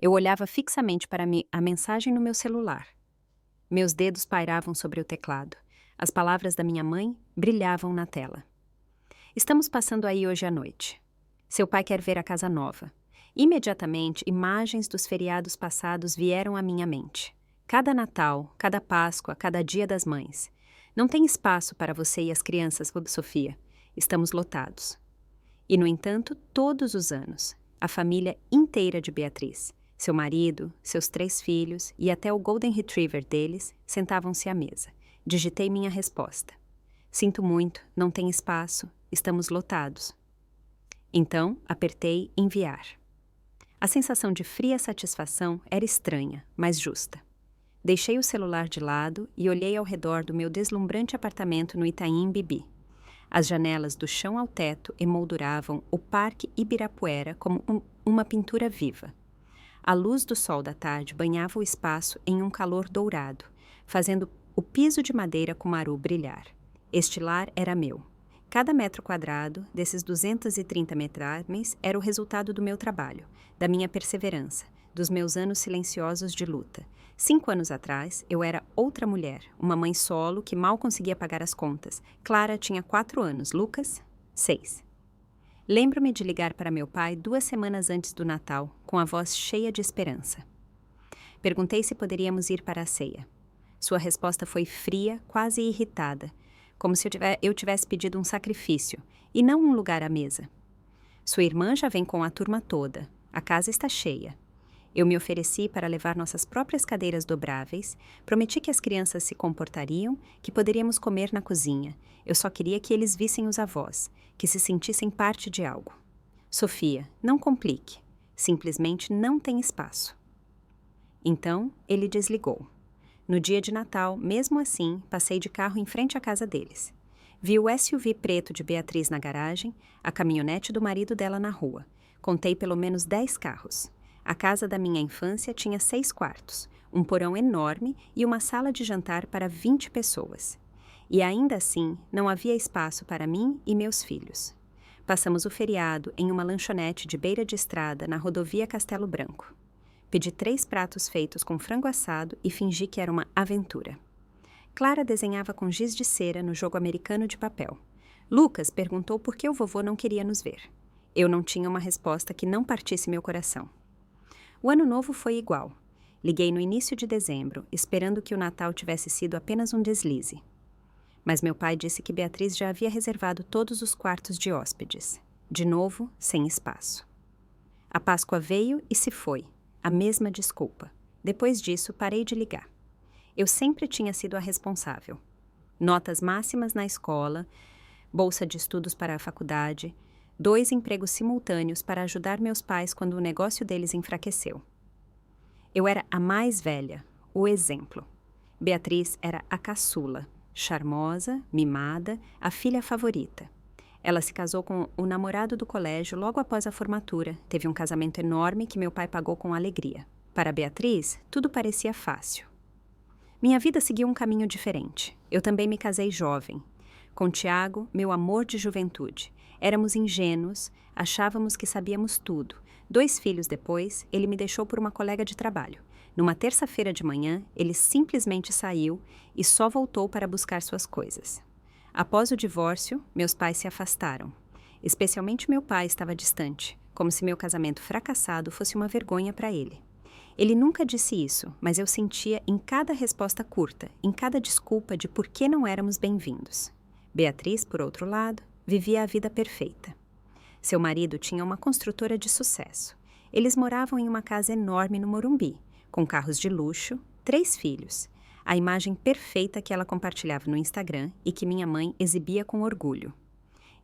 Eu olhava fixamente para a mensagem no meu celular. Meus dedos pairavam sobre o teclado. As palavras da minha mãe brilhavam na tela. Estamos passando aí hoje à noite. Seu pai quer ver a casa nova. Imediatamente, imagens dos feriados passados vieram à minha mente. Cada Natal, cada Páscoa, cada Dia das Mães. Não tem espaço para você e as crianças, Sofia. Estamos lotados. E, no entanto, todos os anos, a família inteira de Beatriz, seu marido, seus 3 filhos e até o Golden Retriever deles sentavam-se à mesa. Digitei minha resposta. Sinto muito, não tem espaço, estamos lotados. Então, apertei enviar. A sensação de fria satisfação era estranha, mas justa. Deixei o celular de lado e olhei ao redor do meu deslumbrante apartamento no Itaim Bibi. As janelas do chão ao teto emolduravam o Parque Ibirapuera como uma pintura viva. A luz do sol da tarde banhava o espaço em um calor dourado, fazendo o piso de madeira cumaru brilhar. Este lar era meu. Cada metro quadrado desses 230 metrames era o resultado do meu trabalho, da minha perseverança, dos meus anos silenciosos de luta. 5 anos atrás, eu era outra mulher, uma mãe solo que mal conseguia pagar as contas. Clara tinha 4 anos, Lucas, 6. Lembro-me de ligar para meu pai 2 semanas antes do Natal, com a voz cheia de esperança. Perguntei se poderíamos ir para a ceia. Sua resposta foi fria, quase irritada, como se eu tivesse pedido um sacrifício, e não um lugar à mesa. Sua irmã já vem com a turma toda. A casa está cheia. Eu me ofereci para levar nossas próprias cadeiras dobráveis, prometi que as crianças se comportariam, que poderíamos comer na cozinha. Eu só queria que eles vissem os avós, que se sentissem parte de algo. Sofia, não complique. Simplesmente não tem espaço. Então, ele desligou. No dia de Natal, mesmo assim, passei de carro em frente à casa deles. Vi o SUV preto de Beatriz na garagem, a caminhonete do marido dela na rua. Contei pelo menos 10 carros. A casa da minha infância tinha 6 quartos, um porão enorme e uma sala de jantar para 20 pessoas. E ainda assim, não havia espaço para mim e meus filhos. Passamos o feriado em uma lanchonete de beira de estrada na rodovia Castelo Branco. Pedi 3 pratos feitos com frango assado e fingi que era uma aventura. Clara desenhava com giz de cera no jogo americano de papel. Lucas perguntou por que o vovô não queria nos ver. Eu não tinha uma resposta que não partisse meu coração. O ano novo foi igual. Liguei no início de dezembro, esperando que o Natal tivesse sido apenas um deslize. Mas meu pai disse que Beatriz já havia reservado todos os quartos de hóspedes. De novo, sem espaço. A Páscoa veio e se foi. A mesma desculpa. Depois disso, parei de ligar. Eu sempre tinha sido a responsável. Notas máximas na escola, bolsa de estudos para a faculdade, 2 empregos simultâneos para ajudar meus pais quando o negócio deles enfraqueceu. Eu era a mais velha, o exemplo. Beatriz era a caçula, charmosa, mimada, a filha favorita. Ela se casou com o namorado do colégio logo após a formatura. Teve um casamento enorme que meu pai pagou com alegria. Para Beatriz, tudo parecia fácil. Minha vida seguiu um caminho diferente. Eu também me casei jovem. Com Tiago, meu amor de juventude. Éramos ingênuos, achávamos que sabíamos tudo. 2 filhos depois, ele me deixou por uma colega de trabalho. Numa terça-feira de manhã, ele simplesmente saiu e só voltou para buscar suas coisas. Após o divórcio, meus pais se afastaram. Especialmente meu pai estava distante, como se meu casamento fracassado fosse uma vergonha para ele. Ele nunca disse isso, mas eu sentia em cada resposta curta, em cada desculpa de por que não éramos bem-vindos. Beatriz, por outro lado, vivia a vida perfeita. Seu marido tinha uma construtora de sucesso. Eles moravam em uma casa enorme no Morumbi, com carros de luxo, 3 filhos. A imagem perfeita que ela compartilhava no Instagram e que minha mãe exibia com orgulho.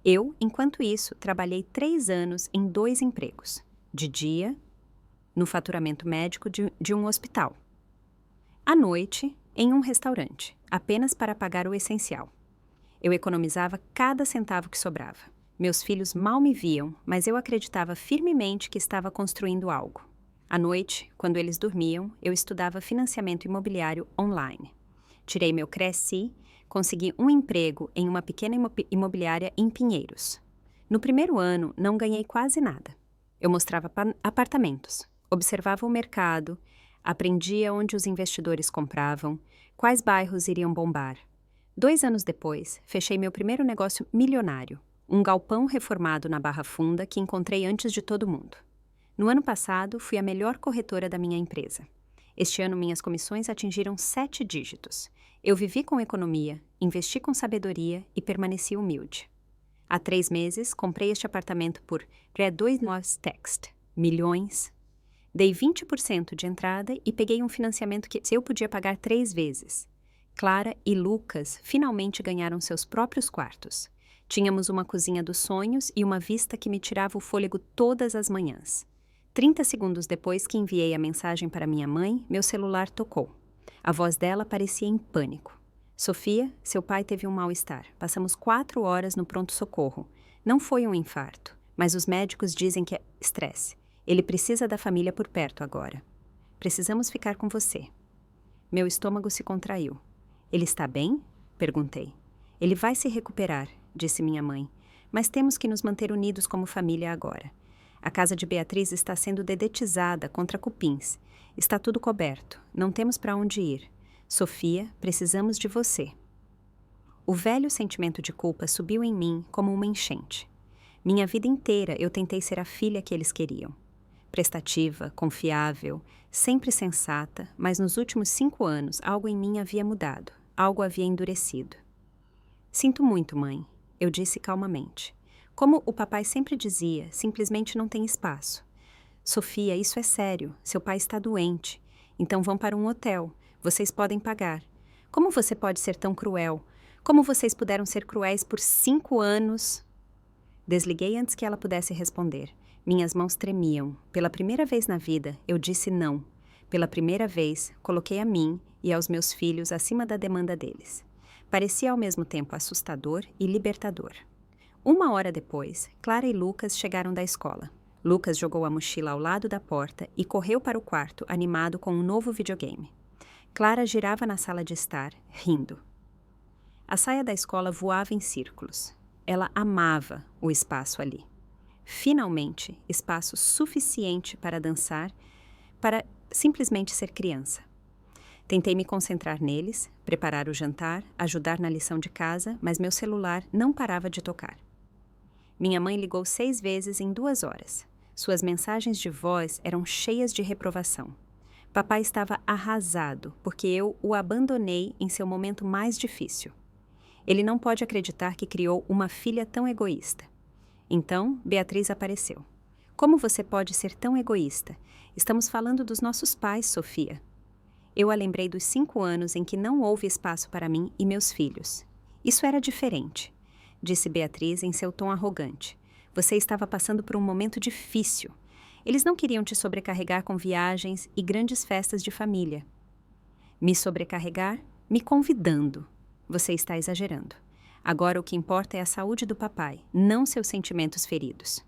Eu, enquanto isso, trabalhei 3 anos em 2 empregos. De dia, no faturamento médico de um hospital. À noite, em um restaurante, apenas para pagar o essencial. Eu economizava cada centavo que sobrava. Meus filhos mal me viam, mas eu acreditava firmemente que estava construindo algo. À noite, quando eles dormiam, eu estudava financiamento imobiliário online. Tirei meu Cresci, consegui um emprego em uma pequena imobiliária em Pinheiros. No primeiro ano, não ganhei quase nada. Eu mostrava apartamentos. Observava o mercado, aprendia onde os investidores compravam, quais bairros iriam bombar. 2 anos depois, fechei meu primeiro negócio milionário, um galpão reformado na Barra Funda que encontrei antes de todo mundo. No ano passado, fui a melhor corretora da minha empresa. Este ano, minhas comissões atingiram 7 dígitos. Eu vivi com economia, investi com sabedoria e permaneci humilde. Há 3 meses, comprei este apartamento por pré-2 milhões. Dei 20% de entrada e peguei um financiamento que eu podia pagar 3 vezes. Clara e Lucas finalmente ganharam seus próprios quartos. Tínhamos uma cozinha dos sonhos e uma vista que me tirava o fôlego todas as manhãs. 30 segundos depois que enviei a mensagem para minha mãe, meu celular tocou. A voz dela parecia em pânico. Sofia, seu pai teve um mal-estar. Passamos 4 horas no pronto-socorro. Não foi um infarto, mas os médicos dizem que é estresse. Ele precisa da família por perto agora. Precisamos ficar com você. Meu estômago se contraiu. Ele está bem? Perguntei. Ele vai se recuperar, disse minha mãe, mas temos que nos manter unidos como família agora. A casa de Beatriz está sendo dedetizada contra cupins. Está tudo coberto. Não temos para onde ir. Sofia, precisamos de você. O velho sentimento de culpa subiu em mim como uma enchente. Minha vida inteira eu tentei ser a filha que eles queriam. Prestativa, confiável, sempre sensata, mas nos últimos 5 anos algo em mim havia mudado, algo havia endurecido. Sinto muito, mãe, eu disse calmamente. Como o papai sempre dizia, simplesmente não tem espaço. Sofia, isso é sério, seu pai está doente, então vão para um hotel, vocês podem pagar. Como você pode ser tão cruel? Como vocês puderam ser cruéis por 5 anos? Desliguei antes que ela pudesse responder. Minhas mãos tremiam. Pela primeira vez na vida, eu disse não. Pela primeira vez, coloquei a mim e aos meus filhos acima da demanda deles. Parecia ao mesmo tempo assustador e libertador. 1 hora depois, Clara e Lucas chegaram da escola. Lucas jogou a mochila ao lado da porta e correu para o quarto, animado com um novo videogame. Clara girava na sala de estar, rindo. A saia da escola voava em círculos. Ela amava o espaço ali. Finalmente, espaço suficiente para dançar, para simplesmente ser criança. Tentei me concentrar neles, preparar o jantar, ajudar na lição de casa, mas meu celular não parava de tocar. Minha mãe ligou 6 vezes em 2 horas. Suas mensagens de voz eram cheias de reprovação. Papai estava arrasado, porque eu o abandonei em seu momento mais difícil. Ele não pode acreditar que criou uma filha tão egoísta. Então, Beatriz apareceu. Como você pode ser tão egoísta? Estamos falando dos nossos pais, Sofia. Eu a lembrei dos 5 anos em que não houve espaço para mim e meus filhos. Isso era diferente, disse Beatriz em seu tom arrogante. Você estava passando por um momento difícil. Eles não queriam te sobrecarregar com viagens e grandes festas de família. Me sobrecarregar? Me convidando. Você está exagerando. Agora o que importa é a saúde do papai, não seus sentimentos feridos.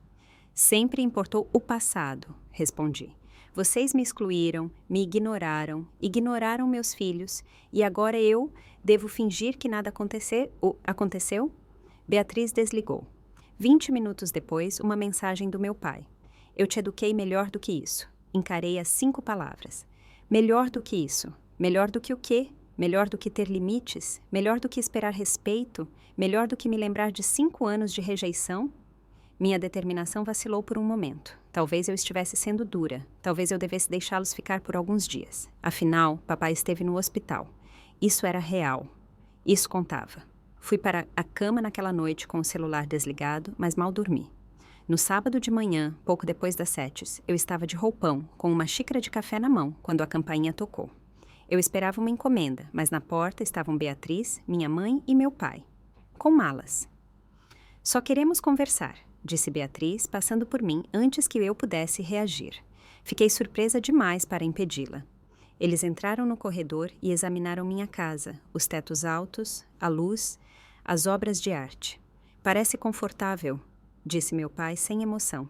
Sempre importou o passado, respondi. Vocês me excluíram, me ignoraram, ignoraram meus filhos, e agora eu devo fingir que nada aconteceu? Beatriz desligou. 20 minutos depois, uma mensagem do meu pai. Eu te eduquei melhor do que isso. Encarei as 5 palavras. Melhor do que isso. Melhor do que o quê? Melhor do que ter limites? Melhor do que esperar respeito? Melhor do que me lembrar de 5 anos de rejeição? Minha determinação vacilou por um momento. Talvez eu estivesse sendo dura. Talvez eu devesse deixá-los ficar por alguns dias. Afinal, papai esteve no hospital. Isso era real. Isso contava. Fui para a cama naquela noite com o celular desligado, mas mal dormi. No sábado de manhã, pouco depois das 7, eu estava de roupão, com uma xícara de café na mão, quando a campainha tocou. Eu esperava uma encomenda, mas na porta estavam Beatriz, minha mãe e meu pai, com malas. Só queremos conversar, disse Beatriz, passando por mim antes que eu pudesse reagir. Fiquei surpresa demais para impedi-la. Eles entraram no corredor e examinaram minha casa, os tetos altos, a luz, as obras de arte. Parece confortável, disse meu pai sem emoção.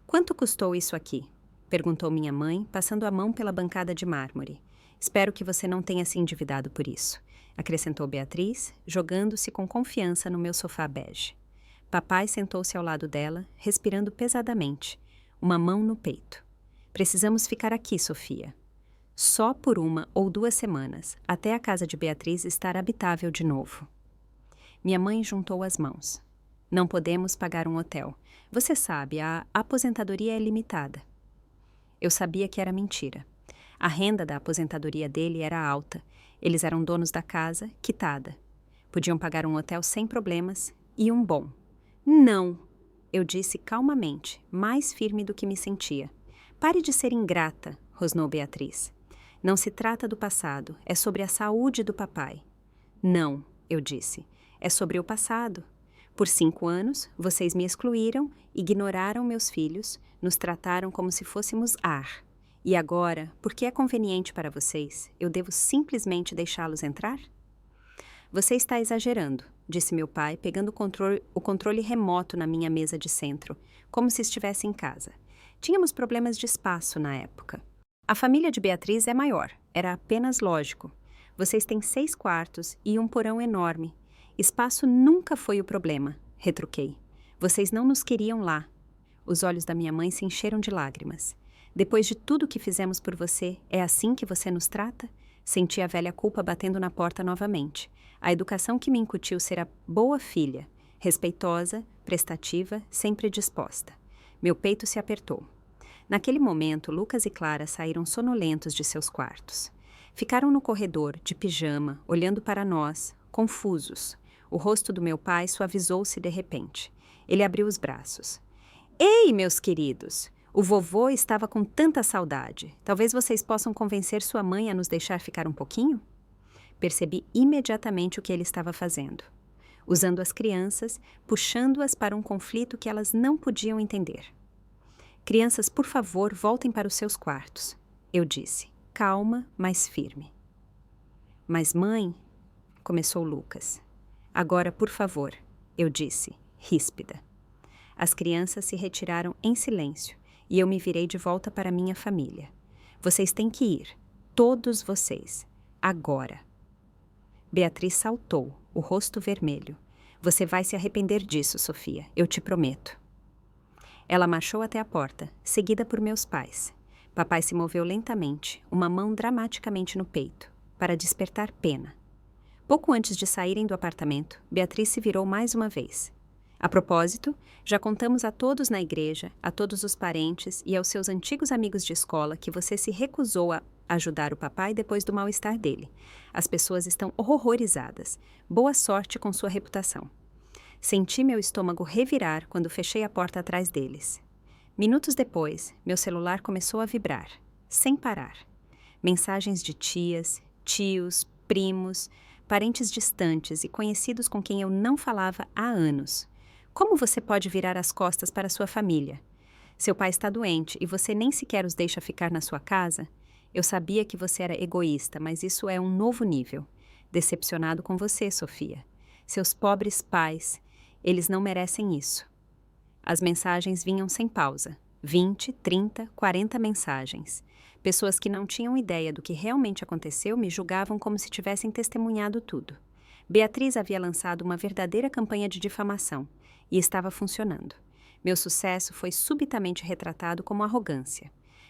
Quanto custou isso aqui? Perguntou minha mãe, passando a mão pela bancada de mármore. Espero que você não tenha se endividado por isso, acrescentou Beatriz, jogando-se com confiança no meu sofá bege. Papai sentou-se ao lado dela, respirando pesadamente, uma mão no peito. Precisamos ficar aqui, Sofia. Só por 1 ou 2 semanas, até a casa de Beatriz estar habitável de novo. Minha mãe juntou as mãos. Não podemos pagar um hotel. Você sabe, a aposentadoria é limitada. Eu sabia que era mentira. A renda da aposentadoria dele era alta. Eles eram donos da casa, quitada. Podiam pagar um hotel sem problemas e um bom. Não, eu disse calmamente, mais firme do que me sentia. Pare de ser ingrata, rosnou Beatriz. Não se trata do passado, é sobre a saúde do papai. Não, eu disse, é sobre o passado. Por 5 anos, vocês me excluíram, ignoraram meus filhos, nos trataram como se fôssemos ar. E agora, porque é conveniente para vocês, eu devo simplesmente deixá-los entrar? Você está exagerando, disse meu pai, pegando o controle remoto na minha mesa de centro, como se estivesse em casa. Tínhamos problemas de espaço na época. A família de Beatriz é maior, era apenas lógico. Vocês têm 6 quartos e um porão enorme. Espaço nunca foi o problema, retruquei. Vocês não nos queriam lá. Os olhos da minha mãe se encheram de lágrimas. Depois de tudo que fizemos por você, é assim que você nos trata? Senti a velha culpa batendo na porta novamente. A educação que me incutiu ser a boa filha, respeitosa, prestativa, sempre disposta. Meu peito se apertou. Naquele momento, Lucas e Clara saíram sonolentos de seus quartos. Ficaram no corredor, de pijama, olhando para nós, confusos. O rosto do meu pai suavizou-se de repente. Ele abriu os braços. Ei, meus queridos! O vovô estava com tanta saudade. Talvez vocês possam convencer sua mãe a nos deixar ficar um pouquinho? Percebi imediatamente o que ele estava fazendo. Usando as crianças, puxando-as para um conflito que elas não podiam entender. Crianças, por favor, voltem para os seus quartos, eu disse, calma, mas firme. Mas mãe, começou Lucas. Agora, por favor, eu disse, ríspida. As crianças se retiraram em silêncio e eu me virei de volta para minha família. Vocês têm que ir, todos vocês, agora. Beatriz saltou, o rosto vermelho. Você vai se arrepender disso, Sofia, eu te prometo. Ela marchou até a porta, seguida por meus pais. Papai se moveu lentamente, uma mão dramaticamente no peito, para despertar pena. Pouco antes de saírem do apartamento, Beatriz se virou mais uma vez. A propósito, já contamos a todos na igreja, a todos os parentes e aos seus antigos amigos de escola que você se recusou a ajudar o papai depois do mal-estar dele. As pessoas estão horrorizadas. Boa sorte com sua reputação. Senti meu estômago revirar quando fechei a porta atrás deles. Minutos depois, meu celular começou a vibrar, sem parar. Mensagens de tias, tios, primos, parentes distantes e conhecidos com quem eu não falava há anos. Como você pode virar as costas para sua família? Seu pai está doente e você nem sequer os deixa ficar na sua casa? Eu sabia que você era egoísta, mas isso é um novo nível. Decepcionado com você, Sofia. Seus pobres pais, eles não merecem isso. As mensagens vinham sem pausa. 20, 30, 40 mensagens. Pessoas que não tinham ideia do que realmente aconteceu me julgavam como se tivessem testemunhado tudo. Beatriz havia lançado uma verdadeira campanha de difamação e estava funcionando. Meu sucesso foi subitamente retratado como arrogância.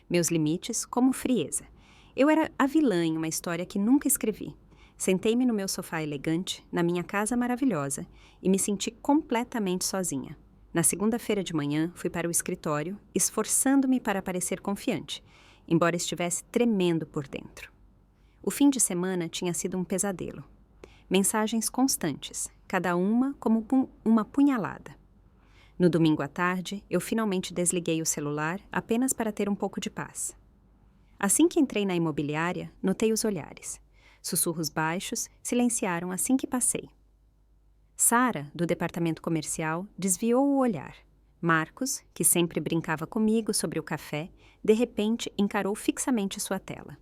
Meus limites como frieza. Eu era a vilã em uma história que nunca escrevi. Sentei-me no meu sofá elegante, na minha casa maravilhosa, e me senti completamente sozinha. Na segunda-feira de manhã, fui para o escritório, esforçando-me para parecer confiante, embora estivesse tremendo por dentro. O fim de semana tinha sido um pesadelo. Mensagens constantes, cada uma como uma punhalada. No domingo à tarde, eu finalmente desliguei o celular apenas para ter um pouco de paz. Assim que entrei na imobiliária, notei os olhares. Sussurros baixos silenciaram assim que passei. Sara, do departamento comercial, desviou o olhar. Marcos, que sempre brincava comigo sobre o café, de repente encarou fixamente sua tela.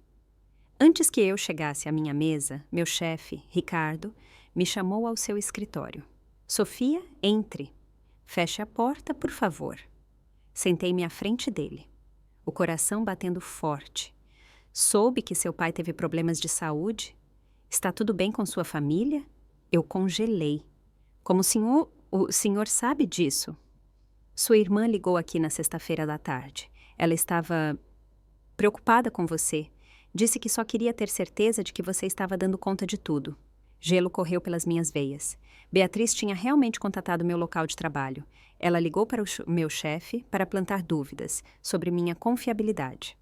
Antes que eu chegasse à minha mesa, meu chefe, Ricardo, me chamou ao seu escritório. Sofia, entre. Feche a porta, por favor. Sentei-me à frente dele, o coração batendo forte. Soube que seu pai teve problemas de saúde? Está tudo bem com sua família? Eu congelei. Como o senhor sabe disso? Sua irmã ligou aqui na sexta-feira da tarde. Ela estava preocupada com você. Disse que só queria ter certeza de que você estava dando conta de tudo. Gelo correu pelas minhas veias. Beatriz tinha realmente contatado meu local de trabalho. Ela ligou para o meu chefe para plantar dúvidas sobre minha confiabilidade.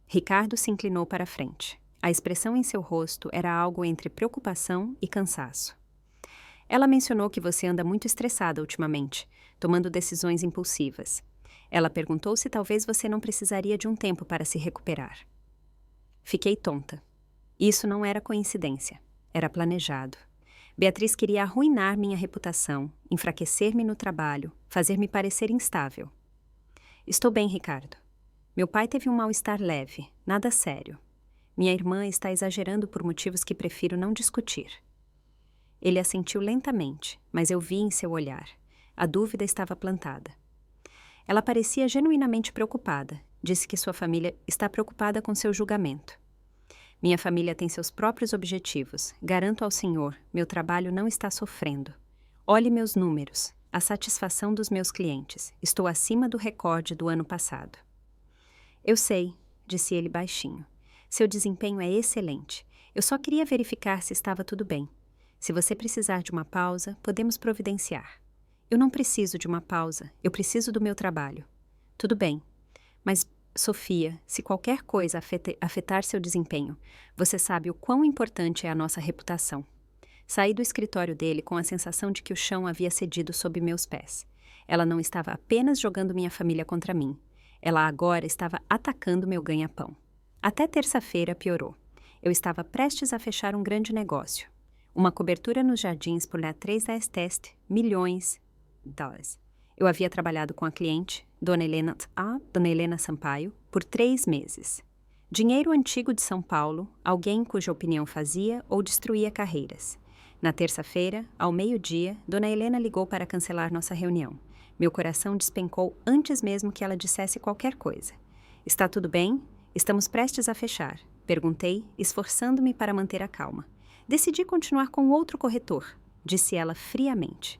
Ricardo se inclinou para a frente. A expressão em seu rosto era algo entre preocupação e cansaço. Ela mencionou que você anda muito estressada ultimamente, tomando decisões impulsivas. Ela perguntou se talvez você não precisaria de um tempo para se recuperar. Fiquei tonta. Isso não era coincidência. Era planejado. Beatriz queria arruinar minha reputação, enfraquecer-me no trabalho, fazer-me parecer instável. Estou bem, Ricardo. Meu pai teve um mal-estar leve, nada sério. Minha irmã está exagerando por motivos que prefiro não discutir. Ele assentiu lentamente, mas eu vi em seu olhar. A dúvida estava plantada. Ela parecia genuinamente preocupada. Disse que sua família está preocupada com seu julgamento. Minha família tem seus próprios objetivos. Garanto ao senhor, meu trabalho não está sofrendo. Olhe meus números, a satisfação dos meus clientes. Estou acima do recorde do ano passado. Eu sei, disse ele baixinho. Seu desempenho é excelente. Eu só queria verificar se estava tudo bem. Se você precisar de uma pausa, podemos providenciar. Eu não preciso de uma pausa. Eu preciso do meu trabalho. Tudo bem. Mas, Sofia, se qualquer coisa afetar seu desempenho, você sabe o quão importante é a nossa reputação. Saí do escritório dele com a sensação de que o chão havia cedido sob meus pés. Ela não estava apenas jogando minha família contra mim. Ela agora estava atacando meu ganha-pão. Até terça-feira piorou. Eu estava prestes a fechar um grande negócio. Uma cobertura nos jardins por la 3 da Esteste, milhões de dólares. Eu havia trabalhado com a cliente, Dona Helena Sampaio, por 3 meses. Dinheiro antigo de São Paulo, alguém cuja opinião fazia ou destruía carreiras. Na terça-feira, ao meio-dia, Dona Helena ligou para cancelar nossa reunião. Meu coração despencou antes mesmo que ela dissesse qualquer coisa. Está tudo bem? Estamos prestes a fechar. Perguntei, esforçando-me para manter a calma. Decidi continuar com outro corretor, disse ela friamente.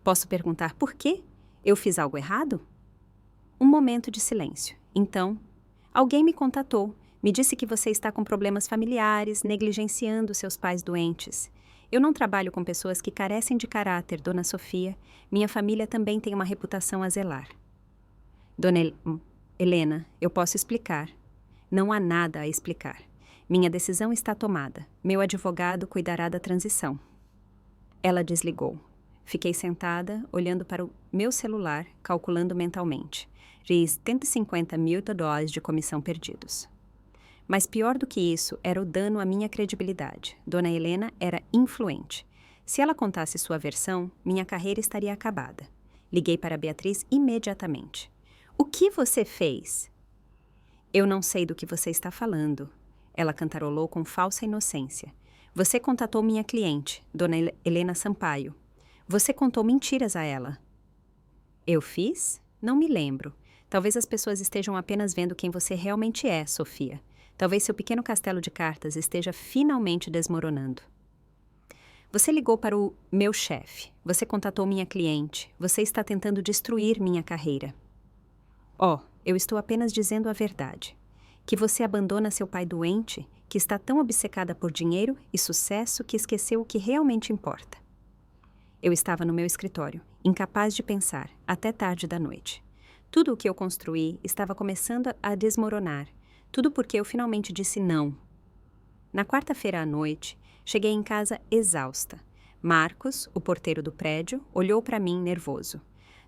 Posso perguntar por quê? Eu fiz algo errado? Um momento de silêncio. Então, alguém me contatou. Me disse que você está com problemas familiares, negligenciando seus pais doentes. Eu não trabalho com pessoas que carecem de caráter, Dona Sofia. Minha família também tem uma reputação a zelar. Dona Helena, eu posso explicar. Não há nada a explicar. Minha decisão está tomada. Meu advogado cuidará da transição. Ela desligou. Fiquei sentada, olhando para o meu celular, calculando mentalmente. Fiz $150 mil de comissão perdidos. Mas pior do que isso era o dano à minha credibilidade. Dona Helena era influente. Se ela contasse sua versão, minha carreira estaria acabada. Liguei para Beatriz imediatamente. O que você fez? Eu não sei do que você está falando. Ela cantarolou com falsa inocência. Você contatou minha cliente, Dona Helena Sampaio. Você contou mentiras a ela. Eu fiz? Não me lembro. Talvez as pessoas estejam apenas vendo quem você realmente é, Sofia. Talvez seu pequeno castelo de cartas esteja finalmente desmoronando. Você ligou para o meu chefe. Você contatou minha cliente. Você está tentando destruir minha carreira. Eu estou apenas dizendo a verdade. Que você abandona seu pai doente, que está tão obcecada por dinheiro e sucesso que esqueceu o que realmente importa. Eu estava no meu escritório, incapaz de pensar, até tarde da noite. Tudo o que eu construí estava começando a desmoronar, tudo porque eu finalmente disse não. Na quarta-feira à noite, cheguei em casa exausta. Marcos, o porteiro do prédio, olhou para mim nervoso.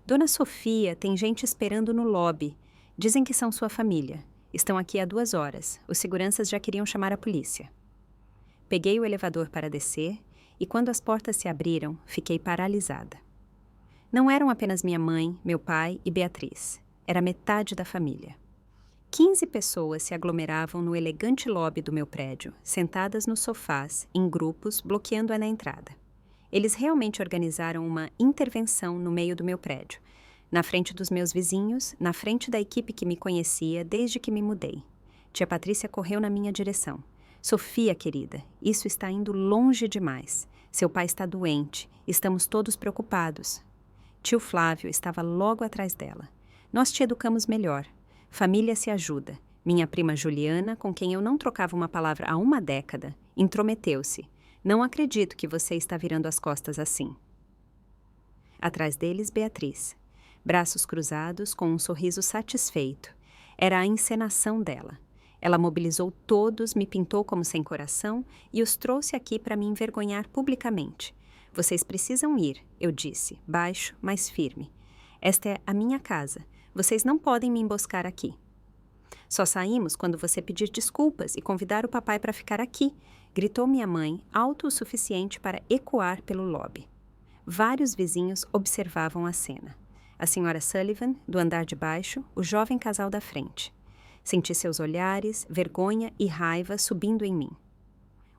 Dona Sofia, tem gente esperando no lobby. Dizem que são sua família. Estão aqui há 2 horas. Os seguranças já queriam chamar a polícia. Peguei o elevador para descer e quando as portas se abriram, fiquei paralisada. Não eram apenas minha mãe, meu pai e Beatriz. Era metade da família. 15 pessoas se aglomeravam no elegante lobby do meu prédio, sentadas nos sofás, em grupos, bloqueando-a na entrada. Eles realmente organizaram uma intervenção no meio do meu prédio, na frente dos meus vizinhos, na frente da equipe que me conhecia desde que me mudei. Tia Patrícia correu na minha direção. Sofia, querida, isso está indo longe demais. Seu pai está doente. Estamos todos preocupados. Tio Flávio estava logo atrás dela. Nós te educamos melhor. Família se ajuda. Minha prima Juliana, com quem eu não trocava uma palavra há uma década, intrometeu-se. Não acredito que você está virando as costas assim. Atrás deles, Beatriz. Braços cruzados, com um sorriso satisfeito. Era a encenação dela. Ela mobilizou todos, me pintou como sem coração e os trouxe aqui para me envergonhar publicamente. Vocês precisam ir, eu disse, baixo, mas firme. Esta é a minha casa. Vocês não podem me emboscar aqui. Só saímos quando você pedir desculpas e convidar o papai para ficar aqui, gritou minha mãe, alto o suficiente para ecoar pelo lobby. Vários vizinhos observavam a cena. A senhora Sullivan, do andar de baixo, o jovem casal da frente. Senti seus olhares, vergonha e raiva subindo em mim.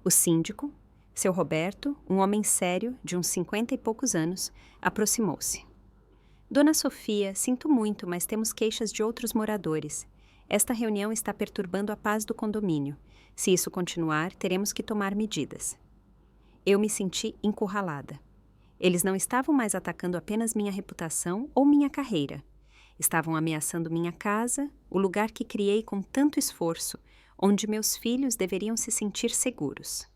O síndico, seu Roberto, um homem sério, de uns 50 e poucos anos, aproximou-se. Dona Sofia, sinto muito, mas temos queixas de outros moradores. Esta reunião está perturbando a paz do condomínio. Se isso continuar, teremos que tomar medidas. Eu me senti encurralada. Eles não estavam mais atacando apenas minha reputação ou minha carreira. Estavam ameaçando minha casa, o lugar que criei com tanto esforço, onde meus filhos deveriam se sentir seguros.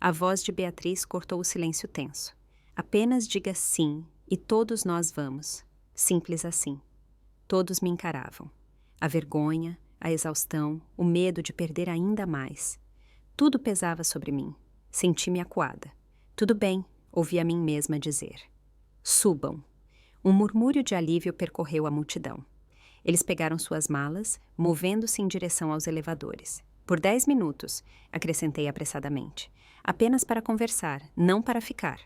A voz de Beatriz cortou o silêncio tenso. Apenas diga sim, e todos nós vamos. Simples assim. Todos me encaravam. A vergonha, a exaustão, o medo de perder ainda mais. Tudo pesava sobre mim. Senti-me acuada. Tudo bem, ouvi a mim mesma dizer. Subam. Um murmúrio de alívio percorreu a multidão. Eles pegaram suas malas, movendo-se em direção aos elevadores. Por 10 minutos, acrescentei apressadamente. Apenas para conversar, não para ficar.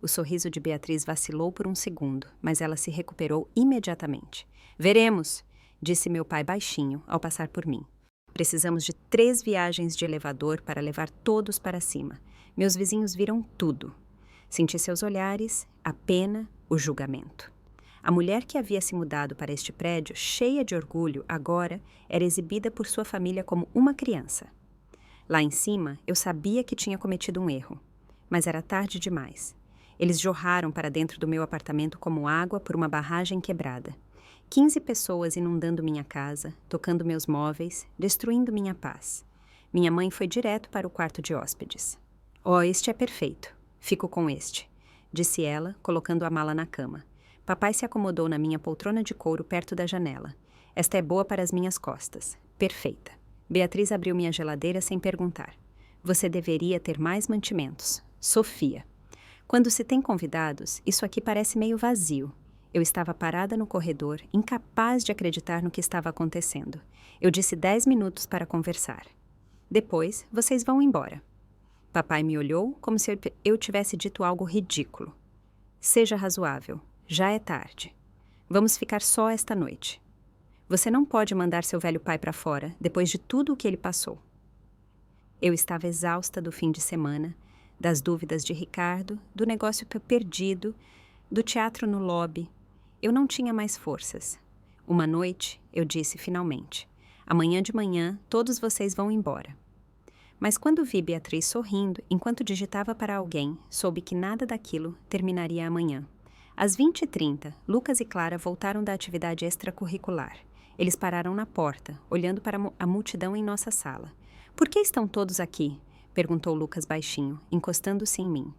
O sorriso de Beatriz vacilou por um segundo, mas ela se recuperou imediatamente. Veremos, disse meu pai baixinho ao passar por mim. Precisamos de 3 viagens de elevador para levar todos para cima. Meus vizinhos viram tudo. Senti seus olhares, a pena, o julgamento. A mulher que havia se mudado para este prédio, cheia de orgulho, agora era exibida por sua família como uma criança. Lá em cima, eu sabia que tinha cometido um erro, mas era tarde demais. Eles jorraram para dentro do meu apartamento como água por uma barragem quebrada. 15 pessoas inundando minha casa, tocando meus móveis, destruindo minha paz. Minha mãe foi direto para o quarto de hóspedes. Oh, este é perfeito. Fico com este, disse ela, colocando a mala na cama. Papai se acomodou na minha poltrona de couro perto da janela. Esta é boa para as minhas costas. Perfeita. Beatriz abriu minha geladeira sem perguntar. Você deveria ter mais mantimentos. Sofia. Quando se tem convidados, isso aqui parece meio vazio. Eu estava parada no corredor, incapaz de acreditar no que estava acontecendo. Eu disse 10 minutos para conversar. Depois, vocês vão embora. Papai me olhou como se eu tivesse dito algo ridículo. Seja razoável. Já é tarde. Vamos ficar só esta noite. Você não pode mandar seu velho pai para fora, depois de tudo o que ele passou. Eu estava exausta do fim de semana, das dúvidas de Ricardo, do negócio perdido, do teatro no lobby. Eu não tinha mais forças. Uma noite, eu disse finalmente, amanhã de manhã todos vocês vão embora. Mas quando vi Beatriz sorrindo, enquanto digitava para alguém, soube que nada daquilo terminaria amanhã. Às 20h30, Lucas e Clara voltaram da atividade extracurricular. Eles pararam na porta, olhando para a multidão em nossa sala. Por que estão todos aqui? Perguntou Lucas baixinho, encostando-se em mim.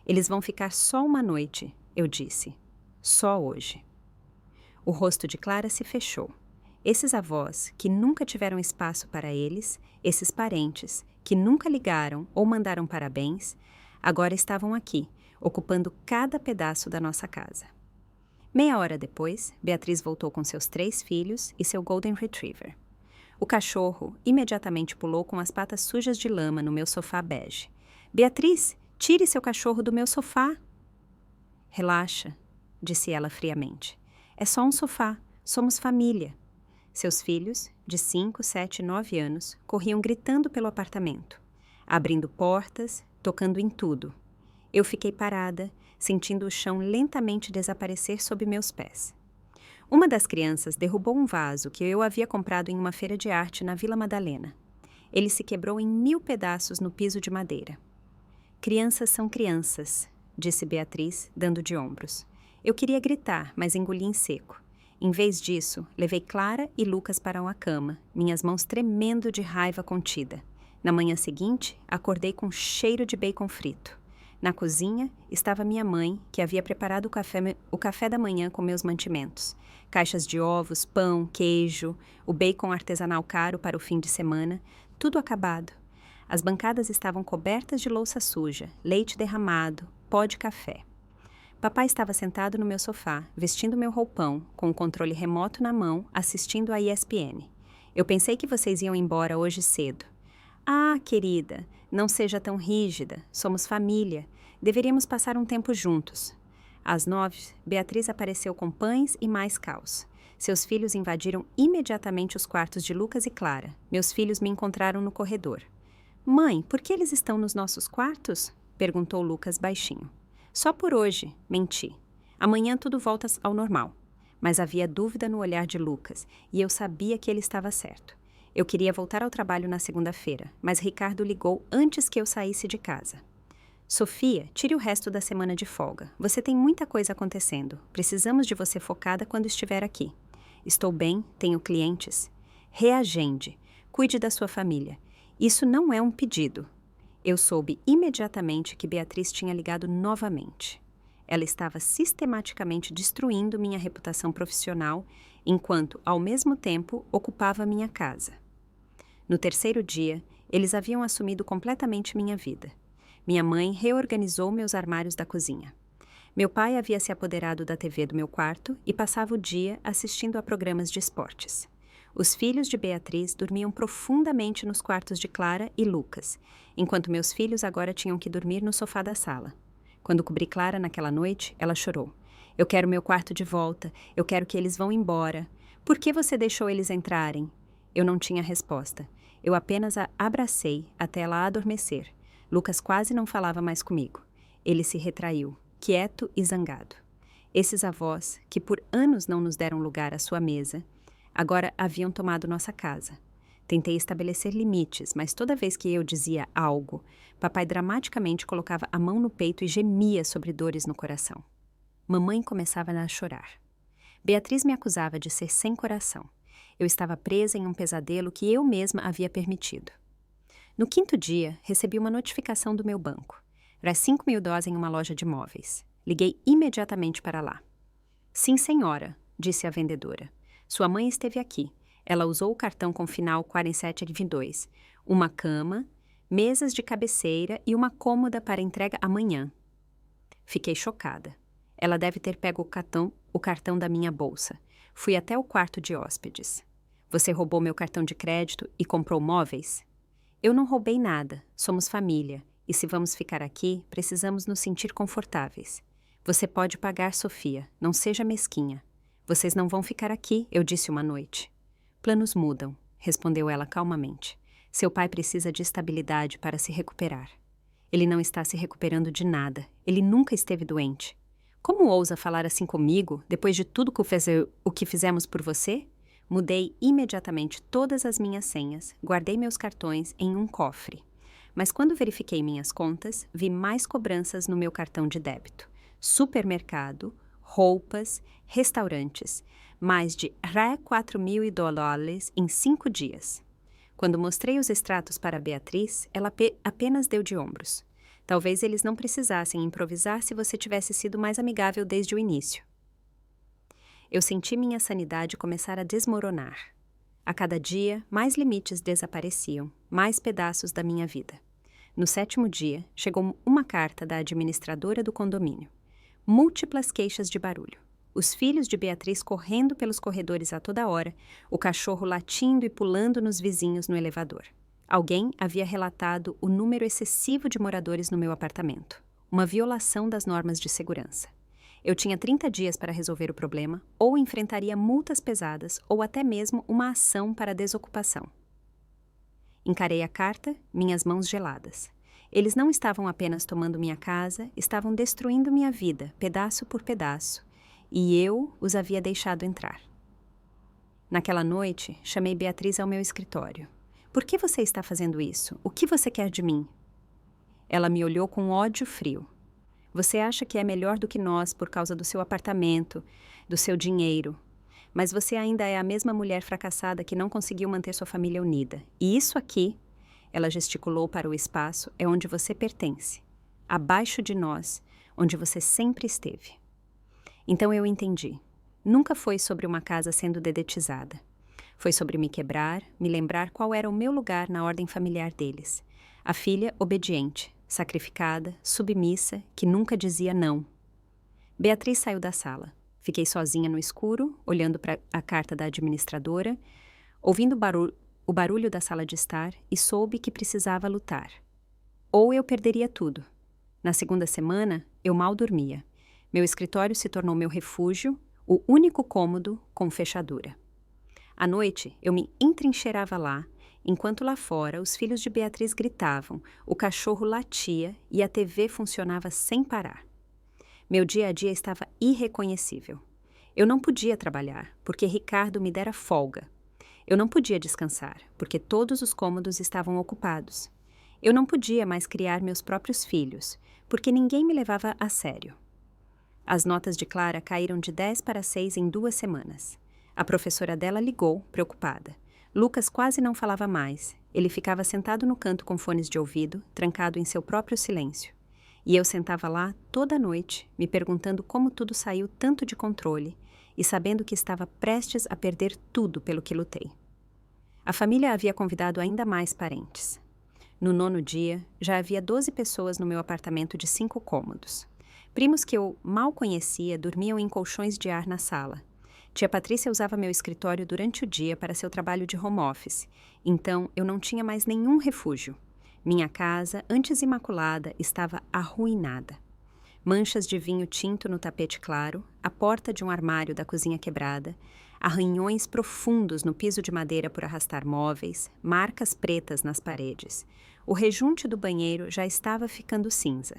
Eles vão ficar só uma noite, eu disse. Só hoje. O rosto de Clara se fechou. Esses avós, que nunca tiveram espaço para eles, esses parentes, que nunca ligaram ou mandaram parabéns, agora estavam aqui, ocupando cada pedaço da nossa casa. Meia hora depois, Beatriz voltou com seus 3 filhos e seu Golden Retriever. O cachorro imediatamente pulou com as patas sujas de lama no meu sofá bege. Beatriz, tire seu cachorro do meu sofá. Relaxa, disse ela friamente. É só um sofá, somos família. Seus filhos, de 5, 7 e 9 anos, corriam gritando pelo apartamento, abrindo portas, tocando em tudo. Eu fiquei parada, sentindo o chão lentamente desaparecer sob meus pés. Uma das crianças derrubou um vaso que eu havia comprado em uma feira de arte na Vila Madalena. Ele se quebrou em 1000 pedaços no piso de madeira. Crianças são crianças, disse Beatriz, dando de ombros. Eu queria gritar, mas engoli em seco. Em vez disso, levei Clara e Lucas para uma cama, minhas mãos tremendo de raiva contida. Na manhã seguinte, acordei com cheiro de bacon frito. Na cozinha estava minha mãe, que havia preparado o café da manhã com meus mantimentos. Caixas de ovos, pão, queijo, o bacon artesanal caro para o fim de semana, tudo acabado. As bancadas estavam cobertas de louça suja, leite derramado, pó de café. Papai estava sentado no meu sofá, vestindo meu roupão, com o controle remoto na mão, assistindo à ESPN. Eu pensei que vocês iam embora hoje cedo. Ah, querida, não seja tão rígida. Somos família. Deveríamos passar um tempo juntos. Às 9, Beatriz apareceu com pães e mais caos. Seus filhos invadiram imediatamente os quartos de Lucas e Clara. Meus filhos me encontraram no corredor. Mãe, por que eles estão nos nossos quartos? Perguntou Lucas baixinho. Só por hoje, menti. Amanhã tudo volta ao normal. Mas havia dúvida no olhar de Lucas, e eu sabia que ele estava certo. Eu queria voltar ao trabalho na segunda-feira, mas Ricardo ligou antes que eu saísse de casa. Sofia, tire o resto da semana de folga. Você tem muita coisa acontecendo. Precisamos de você focada quando estiver aqui. Estou bem, tenho clientes. Reagende. Cuide da sua família. Isso não é um pedido. Eu soube imediatamente que Beatriz tinha ligado novamente. Ela estava sistematicamente destruindo minha reputação profissional, enquanto, ao mesmo tempo, ocupava minha casa. No terceiro dia, eles haviam assumido completamente minha vida. Minha mãe reorganizou meus armários da cozinha. Meu pai havia se apoderado da TV do meu quarto e passava o dia assistindo a programas de esportes. Os filhos de Beatriz dormiam profundamente nos quartos de Clara e Lucas, enquanto meus filhos agora tinham que dormir no sofá da sala. Quando cobri Clara naquela noite, ela chorou. Eu quero meu quarto de volta, eu quero que eles vão embora. Por que você deixou eles entrarem? Eu não tinha resposta. Eu apenas a abracei até ela adormecer. Lucas quase não falava mais comigo. Ele se retraiu, quieto e zangado. Esses avós, que por anos não nos deram lugar à sua mesa, agora haviam tomado nossa casa. Tentei estabelecer limites, mas toda vez que eu dizia algo, papai dramaticamente colocava a mão no peito e gemia sobre dores no coração. Mamãe começava a chorar. Beatriz me acusava de ser sem coração. Eu estava presa em um pesadelo que eu mesma havia permitido. No quinto dia, recebi uma notificação do meu banco. Era 5.000 dólares em uma loja de móveis. Liguei imediatamente para lá. Sim, senhora, disse a vendedora. Sua mãe esteve aqui. Ela usou o cartão com final 4722, uma cama, mesas de cabeceira e uma cômoda para entrega amanhã. Fiquei chocada. Ela deve ter pego o cartão da minha bolsa. Fui até o quarto de hóspedes. Você roubou meu cartão de crédito e comprou móveis? Eu não roubei nada. Somos família. E se vamos ficar aqui, precisamos nos sentir confortáveis. Você pode pagar, Sofia. Não seja mesquinha. Vocês não vão ficar aqui, eu disse uma noite. Planos mudam, respondeu ela calmamente. Seu pai precisa de estabilidade para se recuperar. Ele não está se recuperando de nada. Ele nunca esteve doente. Como ousa falar assim comigo, depois de tudo o que fizemos por você? Mudei imediatamente todas as minhas senhas, guardei meus cartões em um cofre. Mas quando verifiquei minhas contas, vi mais cobranças no meu cartão de débito. Supermercado, roupas, restaurantes, mais de 4.000 dólares em 5 dias. Quando mostrei os extratos para Beatriz, ela apenas deu de ombros. Talvez eles não precisassem improvisar se você tivesse sido mais amigável desde o início. Eu senti minha sanidade começar a desmoronar. A cada dia, mais limites desapareciam, mais pedaços da minha vida. No 7º dia, chegou uma carta da administradora do condomínio. Múltiplas queixas de barulho. Os filhos de Beatriz correndo pelos corredores a toda hora, o cachorro latindo e pulando nos vizinhos no elevador. Alguém havia relatado o número excessivo de moradores no meu apartamento. Uma violação das normas de segurança. Eu tinha 30 dias para resolver o problema, ou enfrentaria multas pesadas, ou até mesmo uma ação para desocupação. Encarei a carta, minhas mãos geladas. Eles não estavam apenas tomando minha casa, estavam destruindo minha vida, pedaço por pedaço, e eu os havia deixado entrar. Naquela noite, chamei Beatriz ao meu escritório. Por que você está fazendo isso? O que você quer de mim? Ela me olhou com ódio frio. Você acha que é melhor do que nós por causa do seu apartamento, do seu dinheiro. mas você ainda é a mesma mulher fracassada que não conseguiu manter sua família unida. E isso aqui, ela gesticulou para o espaço, é onde você pertence. Abaixo de nós, onde você sempre esteve. Então eu entendi. Nunca foi sobre uma casa sendo dedetizada. Foi sobre me quebrar, me lembrar qual era o meu lugar na ordem familiar deles. A filha obediente, sacrificada, submissa, que nunca dizia não. Beatriz saiu da sala. Fiquei sozinha no escuro, olhando para a carta da administradora, ouvindo o barulho da sala de estar e soube que precisava lutar. Ou eu perderia tudo. Na segunda semana, eu mal dormia. Meu escritório se tornou meu refúgio, o único cômodo com fechadura. À noite, eu me entrincheirava lá, enquanto lá fora os filhos de Beatriz gritavam, o cachorro latia e a TV funcionava sem parar. Meu dia a dia estava irreconhecível. Eu não podia trabalhar, porque Ricardo me dera folga. Eu não podia descansar, porque todos os cômodos estavam ocupados. Eu não podia mais criar meus próprios filhos, porque ninguém me levava a sério. As notas de Clara caíram de 10 para 6 em 2 semanas. A professora dela ligou, preocupada. Lucas quase não falava mais. Ele ficava sentado no canto com fones de ouvido, trancado em seu próprio silêncio. E eu sentava lá toda noite, me perguntando como tudo saiu tanto de controle e sabendo que estava prestes a perder tudo pelo que lutei. A família havia convidado ainda mais parentes. No 9º dia, já havia 12 pessoas no meu apartamento de 5 cômodos. Primos que eu mal conhecia dormiam em colchões de ar na sala. Tia Patrícia usava meu escritório durante o dia para seu trabalho de home office, então eu não tinha mais nenhum refúgio. Minha casa, antes imaculada, estava arruinada. Manchas de vinho tinto no tapete claro, a porta de um armário da cozinha quebrada, arranhões profundos no piso de madeira por arrastar móveis, marcas pretas nas paredes. O rejunte do banheiro já estava ficando cinza.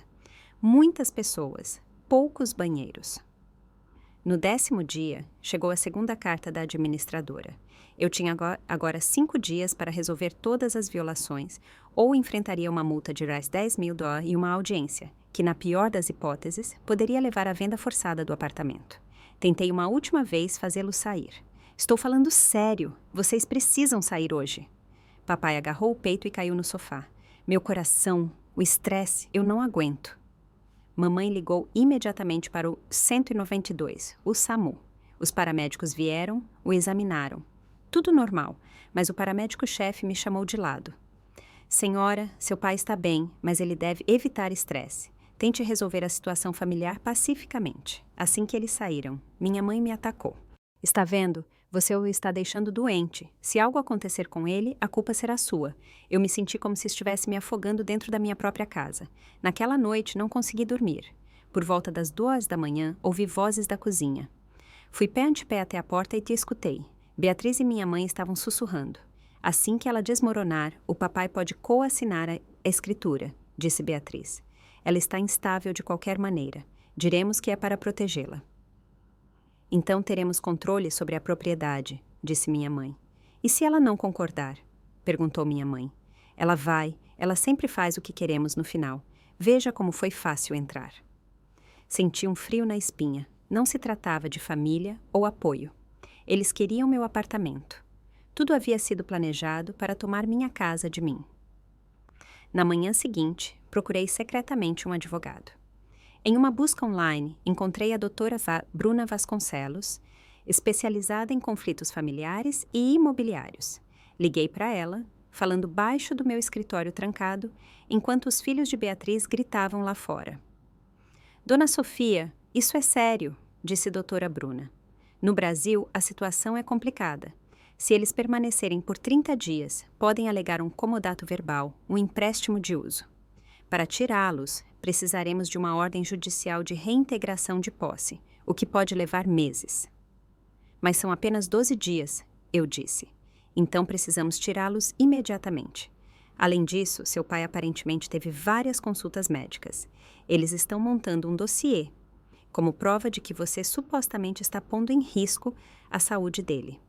Muitas pessoas, poucos banheiros. No 10º dia, chegou a segunda carta da administradora. Eu tinha agora 5 dias para resolver todas as violações, ou enfrentaria uma multa de $10.000 e uma audiência, que, na pior das hipóteses, poderia levar à venda forçada do apartamento. Tentei uma última vez fazê-lo sair. Estou falando sério, vocês precisam sair hoje. Papai agarrou o peito e caiu no sofá. Meu coração, o estresse, eu não aguento. Mamãe ligou imediatamente para o 192, o SAMU. Os paramédicos vieram, o examinaram. Tudo normal, mas o paramédico-chefe me chamou de lado. Senhora, seu pai está bem, mas ele deve evitar estresse. Tente resolver a situação familiar pacificamente. Assim que eles saíram, minha mãe me atacou. Está vendo? Você o está deixando doente. Se algo acontecer com ele, a culpa será sua. Eu me senti como se estivesse me afogando dentro da minha própria casa. Naquela noite, não consegui dormir. Por volta das 2 da manhã, ouvi vozes da cozinha. Fui pé ante pé até a porta e te escutei. Beatriz e minha mãe estavam sussurrando. Assim que ela desmoronar, o papai pode coassinar a escritura, disse Beatriz. Ela está instável de qualquer maneira. Diremos que é para protegê-la. Então teremos controle sobre a propriedade, disse minha mãe. E se ela não concordar? Perguntou minha mãe. Ela sempre faz o que queremos no final. Veja como foi fácil entrar. Senti um frio na espinha. Não se tratava de família ou apoio. Eles queriam meu apartamento. Tudo havia sido planejado para tomar minha casa de mim. Na manhã seguinte, procurei secretamente um advogado. Em uma busca online, encontrei a doutora Bruna Vasconcelos, especializada em conflitos familiares e imobiliários. Liguei para ela, falando baixo do meu escritório trancado, enquanto os filhos de Beatriz gritavam lá fora. Dona Sofia, isso é sério, disse doutora Bruna. No Brasil, a situação é complicada. Se eles permanecerem por 30 dias, podem alegar um comodato verbal, um empréstimo de uso. Para tirá-los, precisaremos de uma ordem judicial de reintegração de posse, o que pode levar meses. Mas são apenas 12 dias, eu disse. Então precisamos tirá-los imediatamente. Além disso, seu pai aparentemente teve várias consultas médicas. Eles estão montando um dossiê, como prova de que você supostamente está pondo em risco a saúde dele.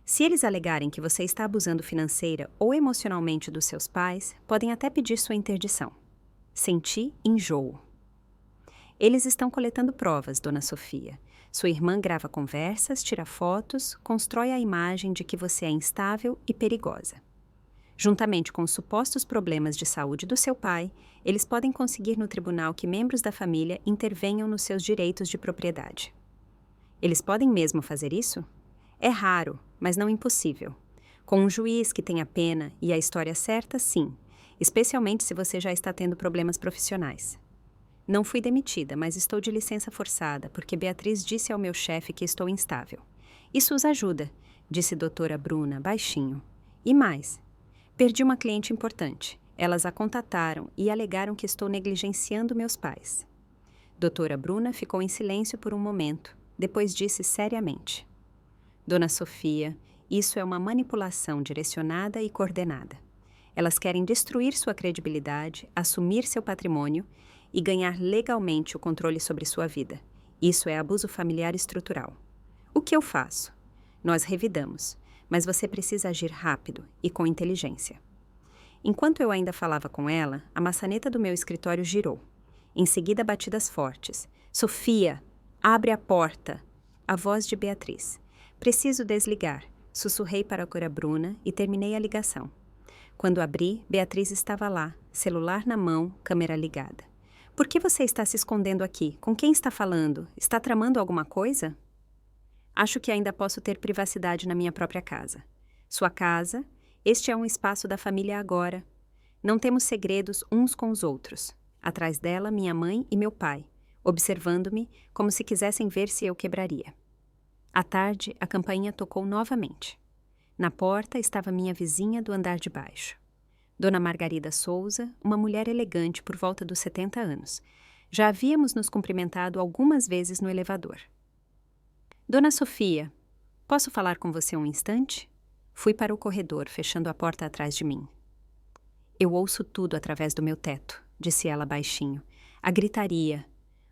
Se eles alegarem que você está abusando financeira ou emocionalmente dos seus pais, podem até pedir sua interdição. Senti enjoo. Eles estão coletando provas, Dona Sofia. Sua irmã grava conversas, tira fotos, constrói a imagem de que você é instável e perigosa. Juntamente com os supostos problemas de saúde do seu pai, eles podem conseguir no tribunal que membros da família intervenham nos seus direitos de propriedade. Eles podem mesmo fazer isso? É raro, mas não impossível. Com um juiz que tenha pena e a história certa, sim, especialmente se você já está tendo problemas profissionais. Não fui demitida, mas estou de licença forçada, porque Beatriz disse ao meu chefe que estou instável. Isso os ajuda, disse doutora Bruna, baixinho. E mais, perdi uma cliente importante. Elas a contataram e alegaram que estou negligenciando meus pais. Doutora Bruna ficou em silêncio por um momento, depois disse seriamente: Dona Sofia, isso é uma manipulação direcionada e coordenada. Elas querem destruir sua credibilidade, assumir seu patrimônio e ganhar legalmente o controle sobre sua vida. Isso é abuso familiar estrutural. O que eu faço? Nós revidamos, mas você precisa agir rápido e com inteligência. Enquanto eu ainda falava com ela, a maçaneta do meu escritório girou. Em seguida, batidas fortes. Sofia, abre a porta! A voz de Beatriz. Preciso desligar. Sussurrei para a Cora Bruna e terminei a ligação. Quando abri, Beatriz estava lá, celular na mão, câmera ligada. Por que você está se escondendo aqui? Com quem está falando? Está tramando alguma coisa? Acho que ainda posso ter privacidade na minha própria casa. Sua casa, este é um espaço da família agora. Não temos segredos uns com os outros. Atrás dela, minha mãe e meu pai, observando-me como se quisessem ver se eu quebraria. À tarde, a campainha tocou novamente. Na porta estava minha vizinha do andar de baixo. Dona Margarida Souza, uma mulher elegante por volta dos 70 anos. Já havíamos nos cumprimentado algumas vezes no elevador. Dona Sofia, posso falar com você um instante? Fui para o corredor, fechando a porta atrás de mim. Eu ouço tudo através do meu teto, disse ela baixinho. A gritaria,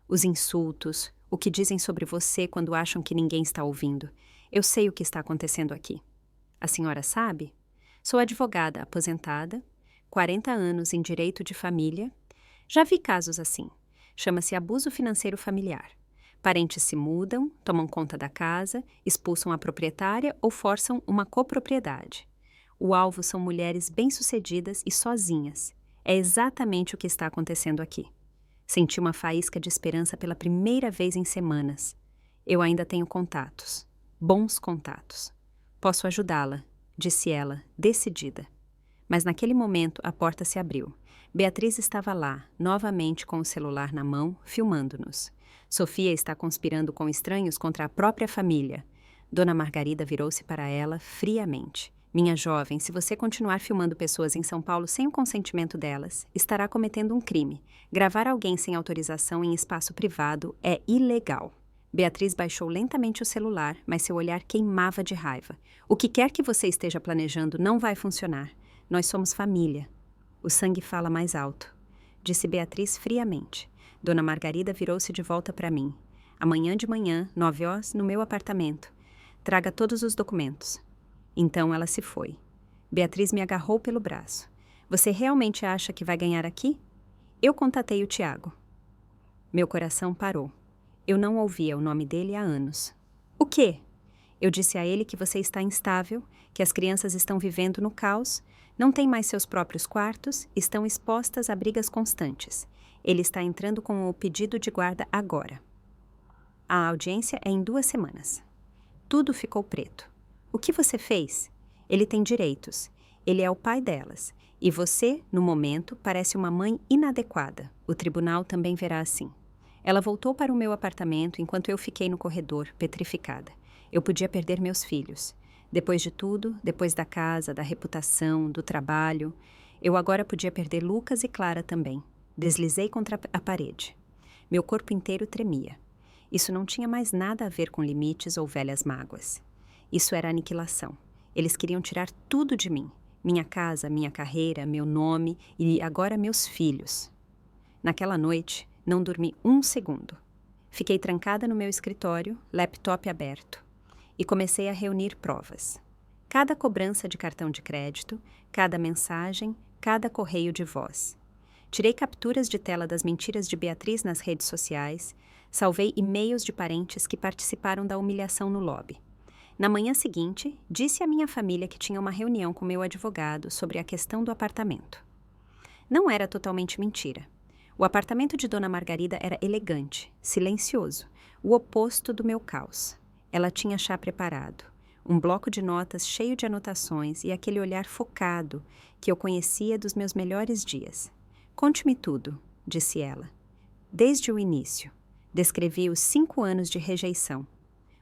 os insultos, o que dizem sobre você quando acham que ninguém está ouvindo. Eu sei o que está acontecendo aqui. A senhora sabe? Sou advogada aposentada, 40 anos em direito de família. Já vi casos assim. Chama-se abuso financeiro familiar. Parentes se mudam, tomam conta da casa, expulsam a proprietária ou forçam uma copropriedade. O alvo são mulheres bem-sucedidas e sozinhas. É exatamente o que está acontecendo aqui. Senti uma faísca de esperança pela primeira vez em semanas. Eu ainda tenho contatos. Bons contatos. Posso ajudá-la, disse ela, decidida. Mas naquele momento a porta se abriu. Beatriz estava lá, novamente com o celular na mão, filmando-nos. Sofia está conspirando com estranhos contra a própria família. Dona Margarida virou-se para ela friamente. Minha jovem, se você continuar filmando pessoas em São Paulo sem o consentimento delas, estará cometendo um crime. Gravar alguém sem autorização em espaço privado é ilegal. Beatriz baixou lentamente o celular, mas seu olhar queimava de raiva. O que quer que você esteja planejando não vai funcionar. Nós somos família. O sangue fala mais alto, disse Beatriz friamente. Dona Margarida virou-se de volta para mim. Amanhã de manhã, 9 horas, no meu apartamento. Traga todos os documentos. Então ela se foi. Beatriz me agarrou pelo braço. Você realmente acha que vai ganhar aqui? Eu contatei o Tiago. Meu coração parou. Eu não ouvia o nome dele há anos. O quê? Eu disse a ele que você está instável, que as crianças estão vivendo no caos, não têm mais seus próprios quartos, estão expostas a brigas constantes. Ele está entrando com o pedido de guarda agora. A audiência é em 2 semanas. Tudo ficou preto. O que você fez? Ele tem direitos. Ele é o pai delas. E você, no momento, parece uma mãe inadequada. O tribunal também verá assim. Ela voltou para o meu apartamento enquanto eu fiquei no corredor, petrificada. Eu podia perder meus filhos. Depois de tudo, depois da casa, da reputação, do trabalho, eu agora podia perder Lucas e Clara também. Deslizei contra a parede. Meu corpo inteiro tremia. Isso não tinha mais nada a ver com limites ou velhas mágoas. Isso era aniquilação. Eles queriam tirar tudo de mim. Minha casa, minha carreira, meu nome e agora meus filhos. Naquela noite, não dormi um segundo. Fiquei trancada no meu escritório, laptop aberto, e comecei a reunir provas. Cada cobrança de cartão de crédito, cada mensagem, cada correio de voz. Tirei capturas de tela das mentiras de Beatriz nas redes sociais, salvei e-mails de parentes que participaram da humilhação no lobby. Na manhã seguinte, disse à minha família que tinha uma reunião com meu advogado sobre a questão do apartamento. Não era totalmente mentira. O apartamento de Dona Margarida era elegante, silencioso, o oposto do meu caos. Ela tinha chá preparado, um bloco de notas cheio de anotações e aquele olhar focado que eu conhecia dos meus melhores dias. Conte-me tudo, disse ela. Desde o início, descrevi os 5 anos de rejeição,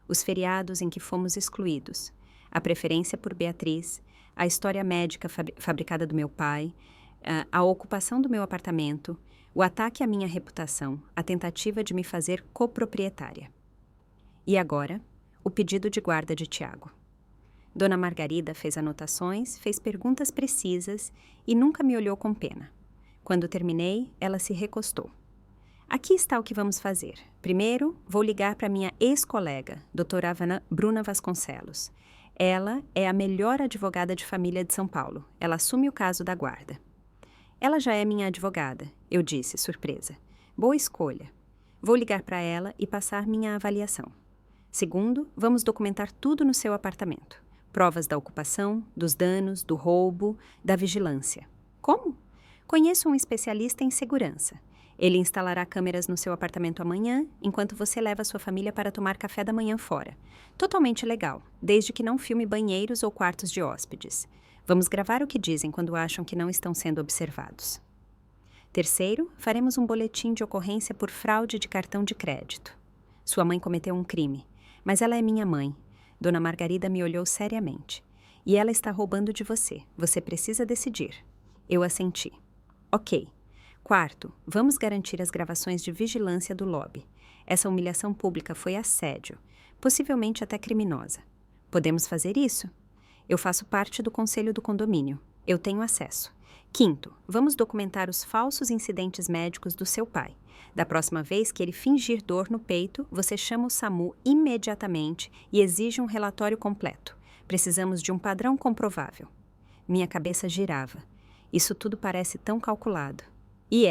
os feriados em que fomos excluídos, a preferência por Beatriz, a história médica fabricada do meu pai, a ocupação do meu apartamento, o ataque à minha reputação, a tentativa de me fazer coproprietária. E agora, o pedido de guarda de Tiago. Dona Margarida fez anotações, fez perguntas precisas e nunca me olhou com pena. Quando terminei, ela se recostou. Aqui está o que vamos fazer. Primeiro, vou ligar para minha ex-colega, doutora Bruna Vasconcelos. Ela é a melhor advogada de família de São Paulo. Ela assume o caso da guarda. Ela já é minha advogada, eu disse, surpresa. Boa escolha. Vou ligar para ela e passar minha avaliação. Segundo, vamos documentar tudo no seu apartamento. Provas da ocupação, dos danos, do roubo, da vigilância. Como? Conheço um especialista em segurança. Ele instalará câmeras no seu apartamento amanhã, enquanto você leva sua família para tomar café da manhã fora. Totalmente legal, desde que não filme banheiros ou quartos de hóspedes. Vamos gravar o que dizem quando acham que não estão sendo observados. Terceiro, faremos um boletim de ocorrência por fraude de cartão de crédito. Sua mãe cometeu um crime, mas ela é minha mãe. Dona Margarida me olhou seriamente. E ela está roubando de você. Você precisa decidir. Eu assenti. Ok. Quarto, vamos garantir as gravações de vigilância do lobby. Essa humilhação pública foi assédio, possivelmente até criminosa. Podemos fazer isso? Eu faço parte do conselho do condomínio. Eu tenho acesso. Quinto, vamos documentar os falsos incidentes médicos do seu pai. Da próxima vez que ele fingir dor no peito, você chama o SAMU imediatamente e exige um relatório completo. Precisamos de um padrão comprovável. Minha cabeça girava. Isso tudo parece tão calculado. E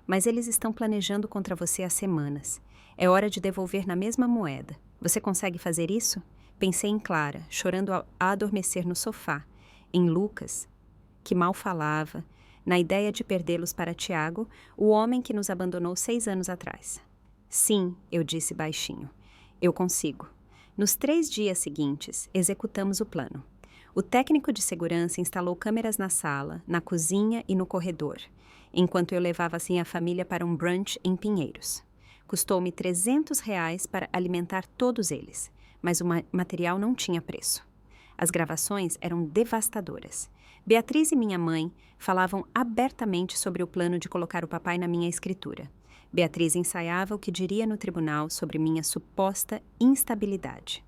mas eles estão planejando contra você há semanas. É hora de devolver na mesma moeda. Você consegue fazer isso? Pensei em Clara, chorando a adormecer no sofá, em Lucas, que mal falava, na ideia de perdê-los para Tiago, o homem que nos abandonou 6 anos atrás. Sim, eu disse baixinho. Eu consigo. Nos 3 dias seguintes, executamos o plano. O técnico de segurança instalou câmeras na sala, na cozinha e no corredor, enquanto eu levava assim a família para um brunch em Pinheiros. Custou-me R$ 300 para alimentar todos eles, mas o material não tinha preço. As gravações eram devastadoras. Beatriz e minha mãe falavam abertamente sobre o plano de colocar o papai na minha escritura. Beatriz ensaiava o que diria no tribunal sobre minha suposta instabilidade.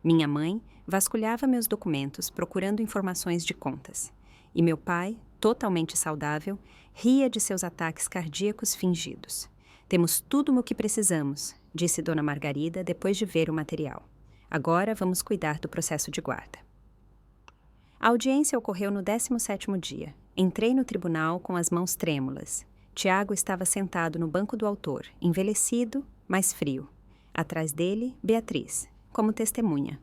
Minha mãe vasculhava meus documentos procurando informações de contas. E meu pai, totalmente saudável, ria de seus ataques cardíacos fingidos. Temos tudo o que precisamos, disse Dona Margarida depois de ver o material. Agora vamos cuidar do processo de guarda. A audiência ocorreu no 17º dia. Entrei no tribunal com as mãos trêmulas. Tiago estava sentado no banco do autor, envelhecido, mas frio. Atrás dele, Beatriz, como testemunha.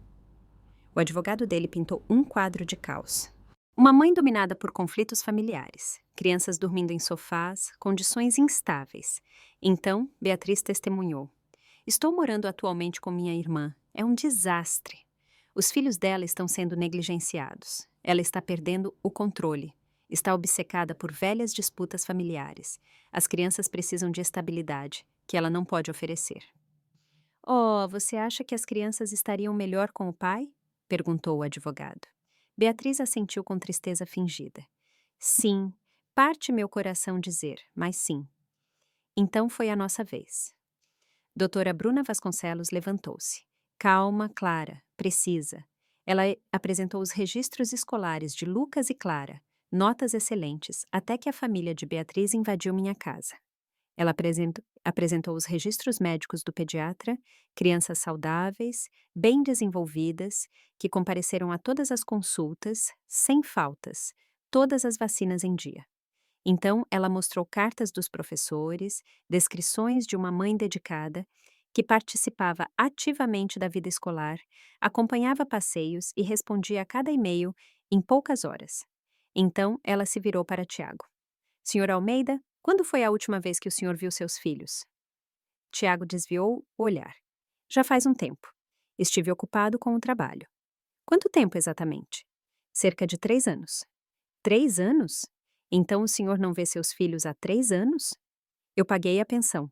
O advogado dele pintou um quadro de caos. Uma mãe dominada por conflitos familiares, crianças dormindo em sofás, condições instáveis. Então, Beatriz testemunhou. Estou morando atualmente com minha irmã. É um desastre. Os filhos dela estão sendo negligenciados. Ela está perdendo o controle. Está obcecada por velhas disputas familiares. As crianças precisam de estabilidade, que ela não pode oferecer. Oh, você acha que as crianças estariam melhor com o pai? Perguntou o advogado. Beatriz assentiu com tristeza fingida. Sim, parte meu coração dizer, mas sim. Então foi a nossa vez. Doutora Bruna Vasconcelos levantou-se. Calma, Clara, precisa. Ela apresentou os registros escolares de Lucas e Clara, notas excelentes, até que a família de Beatriz invadiu minha casa. Ela apresentou os registros médicos do pediatra, crianças saudáveis, bem desenvolvidas, que compareceram a todas as consultas, sem faltas, todas as vacinas em dia. Então, ela mostrou cartas dos professores, descrições de uma mãe dedicada, que participava ativamente da vida escolar, acompanhava passeios e respondia a cada e-mail em poucas horas. Então, ela se virou para Tiago. Senhor Almeida, quando foi a última vez que o senhor viu seus filhos? Tiago desviou o olhar. Já faz um tempo. Estive ocupado com o trabalho. Quanto tempo exatamente? Cerca de 3 anos. 3 anos? Então o senhor não vê seus filhos há 3 anos? Eu paguei a pensão.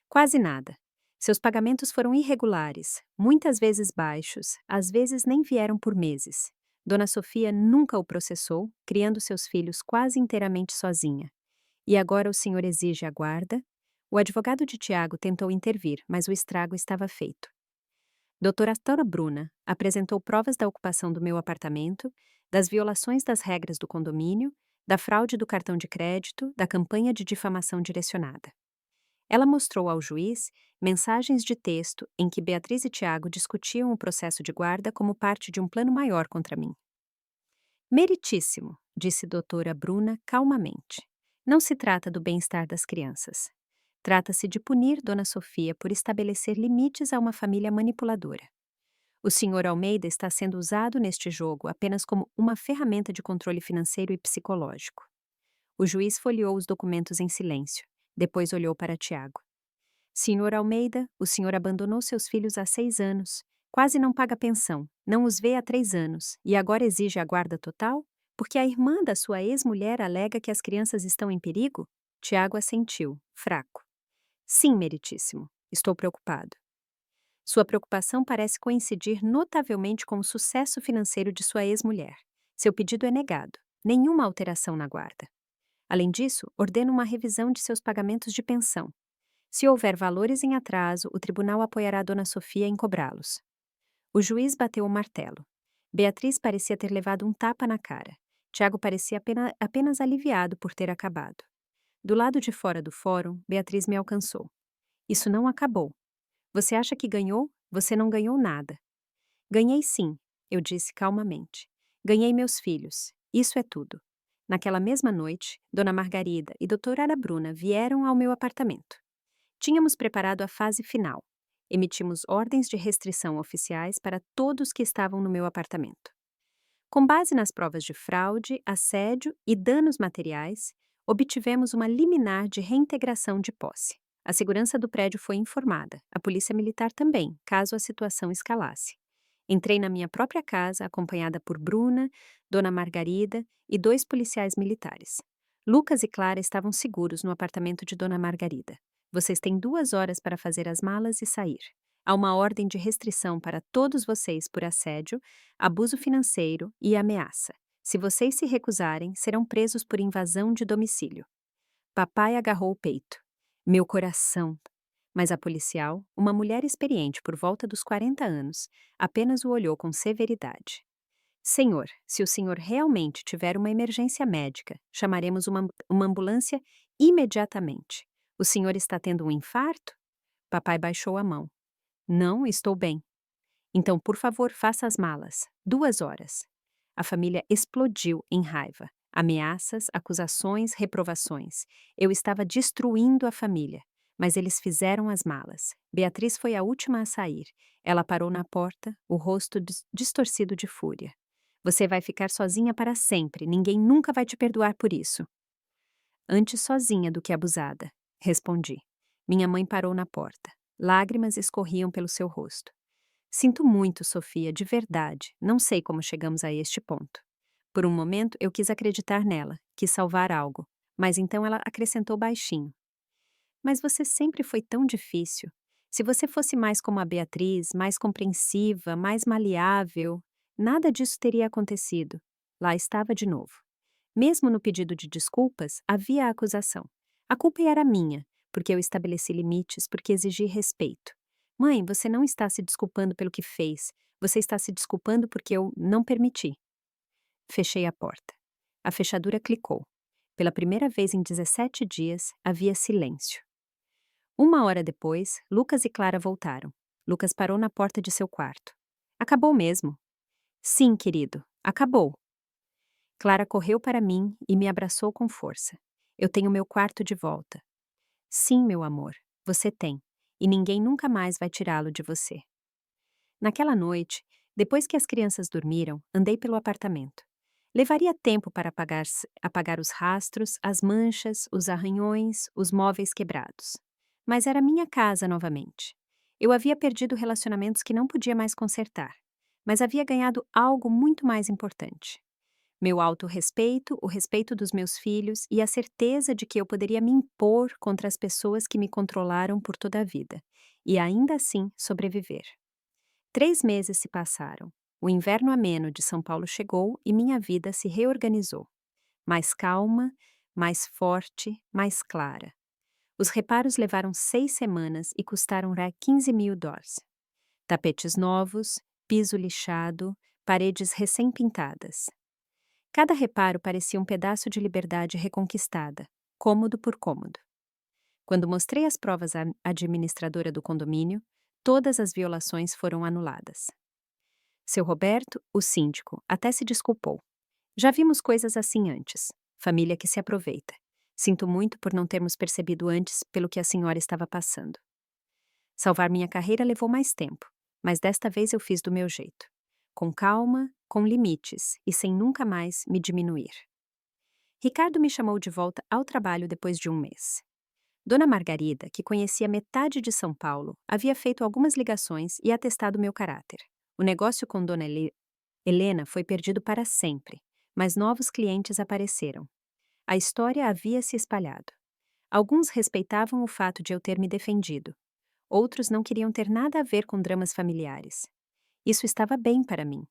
Quase nada. Seus pagamentos foram irregulares, muitas vezes baixos, às vezes nem vieram por meses. Dona Sofia nunca o processou, criando seus filhos quase inteiramente sozinha. E agora o senhor exige a guarda? O advogado de Tiago tentou intervir, mas o estrago estava feito. Doutora Tora Bruna apresentou provas da ocupação do meu apartamento, das violações das regras do condomínio, da fraude do cartão de crédito, da campanha de difamação direcionada. Ela mostrou ao juiz mensagens de texto em que Beatriz e Tiago discutiam o processo de guarda como parte de um plano maior contra mim. Meritíssimo, disse doutora Bruna calmamente. Não se trata do bem-estar das crianças. Trata-se de punir Dona Sofia por estabelecer limites a uma família manipuladora. O senhor Almeida está sendo usado neste jogo apenas como uma ferramenta de controle financeiro e psicológico. O juiz folheou os documentos em silêncio. Depois olhou para Tiago. Senhor Almeida, o senhor abandonou seus filhos há 6 anos. Quase não paga pensão, não os vê há 3 anos e agora exige a guarda total? Porque a irmã da sua ex-mulher alega que as crianças estão em perigo? Tiago assentiu, fraco. Sim, meritíssimo. Estou preocupado. Sua preocupação parece coincidir notavelmente com o sucesso financeiro de sua ex-mulher. Seu pedido é negado. Nenhuma alteração na guarda. Além disso, ordeno uma revisão de seus pagamentos de pensão. Se houver valores em atraso, o tribunal apoiará Dona Sofia em cobrá-los. O juiz bateu o martelo. Beatriz parecia ter levado um tapa na cara. Tiago parecia apenas aliviado por ter acabado. Do lado de fora do fórum, Beatriz me alcançou. Isso não acabou. Você acha que ganhou? Você não ganhou nada. Ganhei sim, eu disse calmamente. Ganhei meus filhos. Isso é tudo. Naquela mesma noite, Dona Margarida e Doutora Ara Bruna vieram ao meu apartamento. Tínhamos preparado a fase final. Emitimos ordens de restrição oficiais para todos que estavam no meu apartamento. Com base nas provas de fraude, assédio e danos materiais, obtivemos uma liminar de reintegração de posse. A segurança do prédio foi informada, a polícia militar também, caso a situação escalasse. Entrei na minha própria casa, acompanhada por Bruna, Dona Margarida e 2 policiais militares. Lucas e Clara estavam seguros no apartamento de Dona Margarida. Vocês têm 2 horas para fazer as malas e sair. Há uma ordem de restrição para todos vocês por assédio, abuso financeiro e ameaça. Se vocês se recusarem, serão presos por invasão de domicílio. Papai agarrou o peito. Meu coração! Mas a policial, uma mulher experiente por volta dos 40 anos, apenas o olhou com severidade. Senhor, se o senhor realmente tiver uma emergência médica, chamaremos uma ambulância imediatamente. O senhor está tendo um infarto? Papai baixou a mão. Não, estou bem. Então, por favor, faça as malas. 2 horas. A família explodiu em raiva. Ameaças, acusações, reprovações. Eu estava destruindo a família. Mas eles fizeram as malas. Beatriz foi a última a sair. Ela parou na porta, o rosto distorcido de fúria. Você vai ficar sozinha para sempre. Ninguém nunca vai te perdoar por isso. Antes sozinha do que abusada, respondi. Minha mãe parou na porta. Lágrimas escorriam pelo seu rosto. Sinto muito, Sofia, de verdade. Não sei como chegamos a este ponto. Por um momento eu quis acreditar nela, quis salvar algo, mas então ela acrescentou baixinho. Mas você sempre foi tão difícil. Se você fosse mais como a Beatriz, mais compreensiva, mais maleável, nada disso teria acontecido. Lá estava de novo. Mesmo no pedido de desculpas, havia a acusação. A culpa era minha, porque eu estabeleci limites, porque exigi respeito. Mãe, você não está se desculpando pelo que fez. Você está se desculpando porque eu não permiti. Fechei a porta. A fechadura clicou. Pela primeira vez em 17 dias, havia silêncio. 1 hora depois, Lucas e Clara voltaram. Lucas parou na porta de seu quarto. Acabou mesmo. Sim, querido, acabou. Clara correu para mim e me abraçou com força. Eu tenho meu quarto de volta. Sim, meu amor, você tem, e ninguém nunca mais vai tirá-lo de você. Naquela noite, depois que as crianças dormiram, andei pelo apartamento. Levaria tempo para apagar os rastros, as manchas, os arranhões, os móveis quebrados. Mas era minha casa novamente. Eu havia perdido relacionamentos que não podia mais consertar, mas havia ganhado algo muito mais importante. Meu autorrespeito, o respeito dos meus filhos e a certeza de que eu poderia me impor contra as pessoas que me controlaram por toda a vida, e ainda assim sobreviver. 3 meses se passaram. O inverno ameno de São Paulo chegou e minha vida se reorganizou. Mais calma, mais forte, mais clara. Os reparos levaram 6 semanas e custaram US$ 15.000. Tapetes novos, piso lixado, paredes recém-pintadas. Cada reparo parecia um pedaço de liberdade reconquistada, cômodo por cômodo. Quando mostrei as provas à administradora do condomínio, todas as violações foram anuladas. Seu Roberto, o síndico, até se desculpou. Já vimos coisas assim antes. Família que se aproveita. Sinto muito por não termos percebido antes pelo que a senhora estava passando. Salvar minha carreira levou mais tempo, mas desta vez eu fiz do meu jeito. Com calma, com limites e sem nunca mais me diminuir. Ricardo me chamou de volta ao trabalho depois de um mês. Dona Margarida, que conhecia metade de São Paulo, havia feito algumas ligações e atestado meu caráter. O negócio com Dona Helena foi perdido para sempre, mas novos clientes apareceram. A história havia se espalhado. Alguns respeitavam o fato de eu ter me defendido. Outros não queriam ter nada a ver com dramas familiares. Isso estava bem para mim.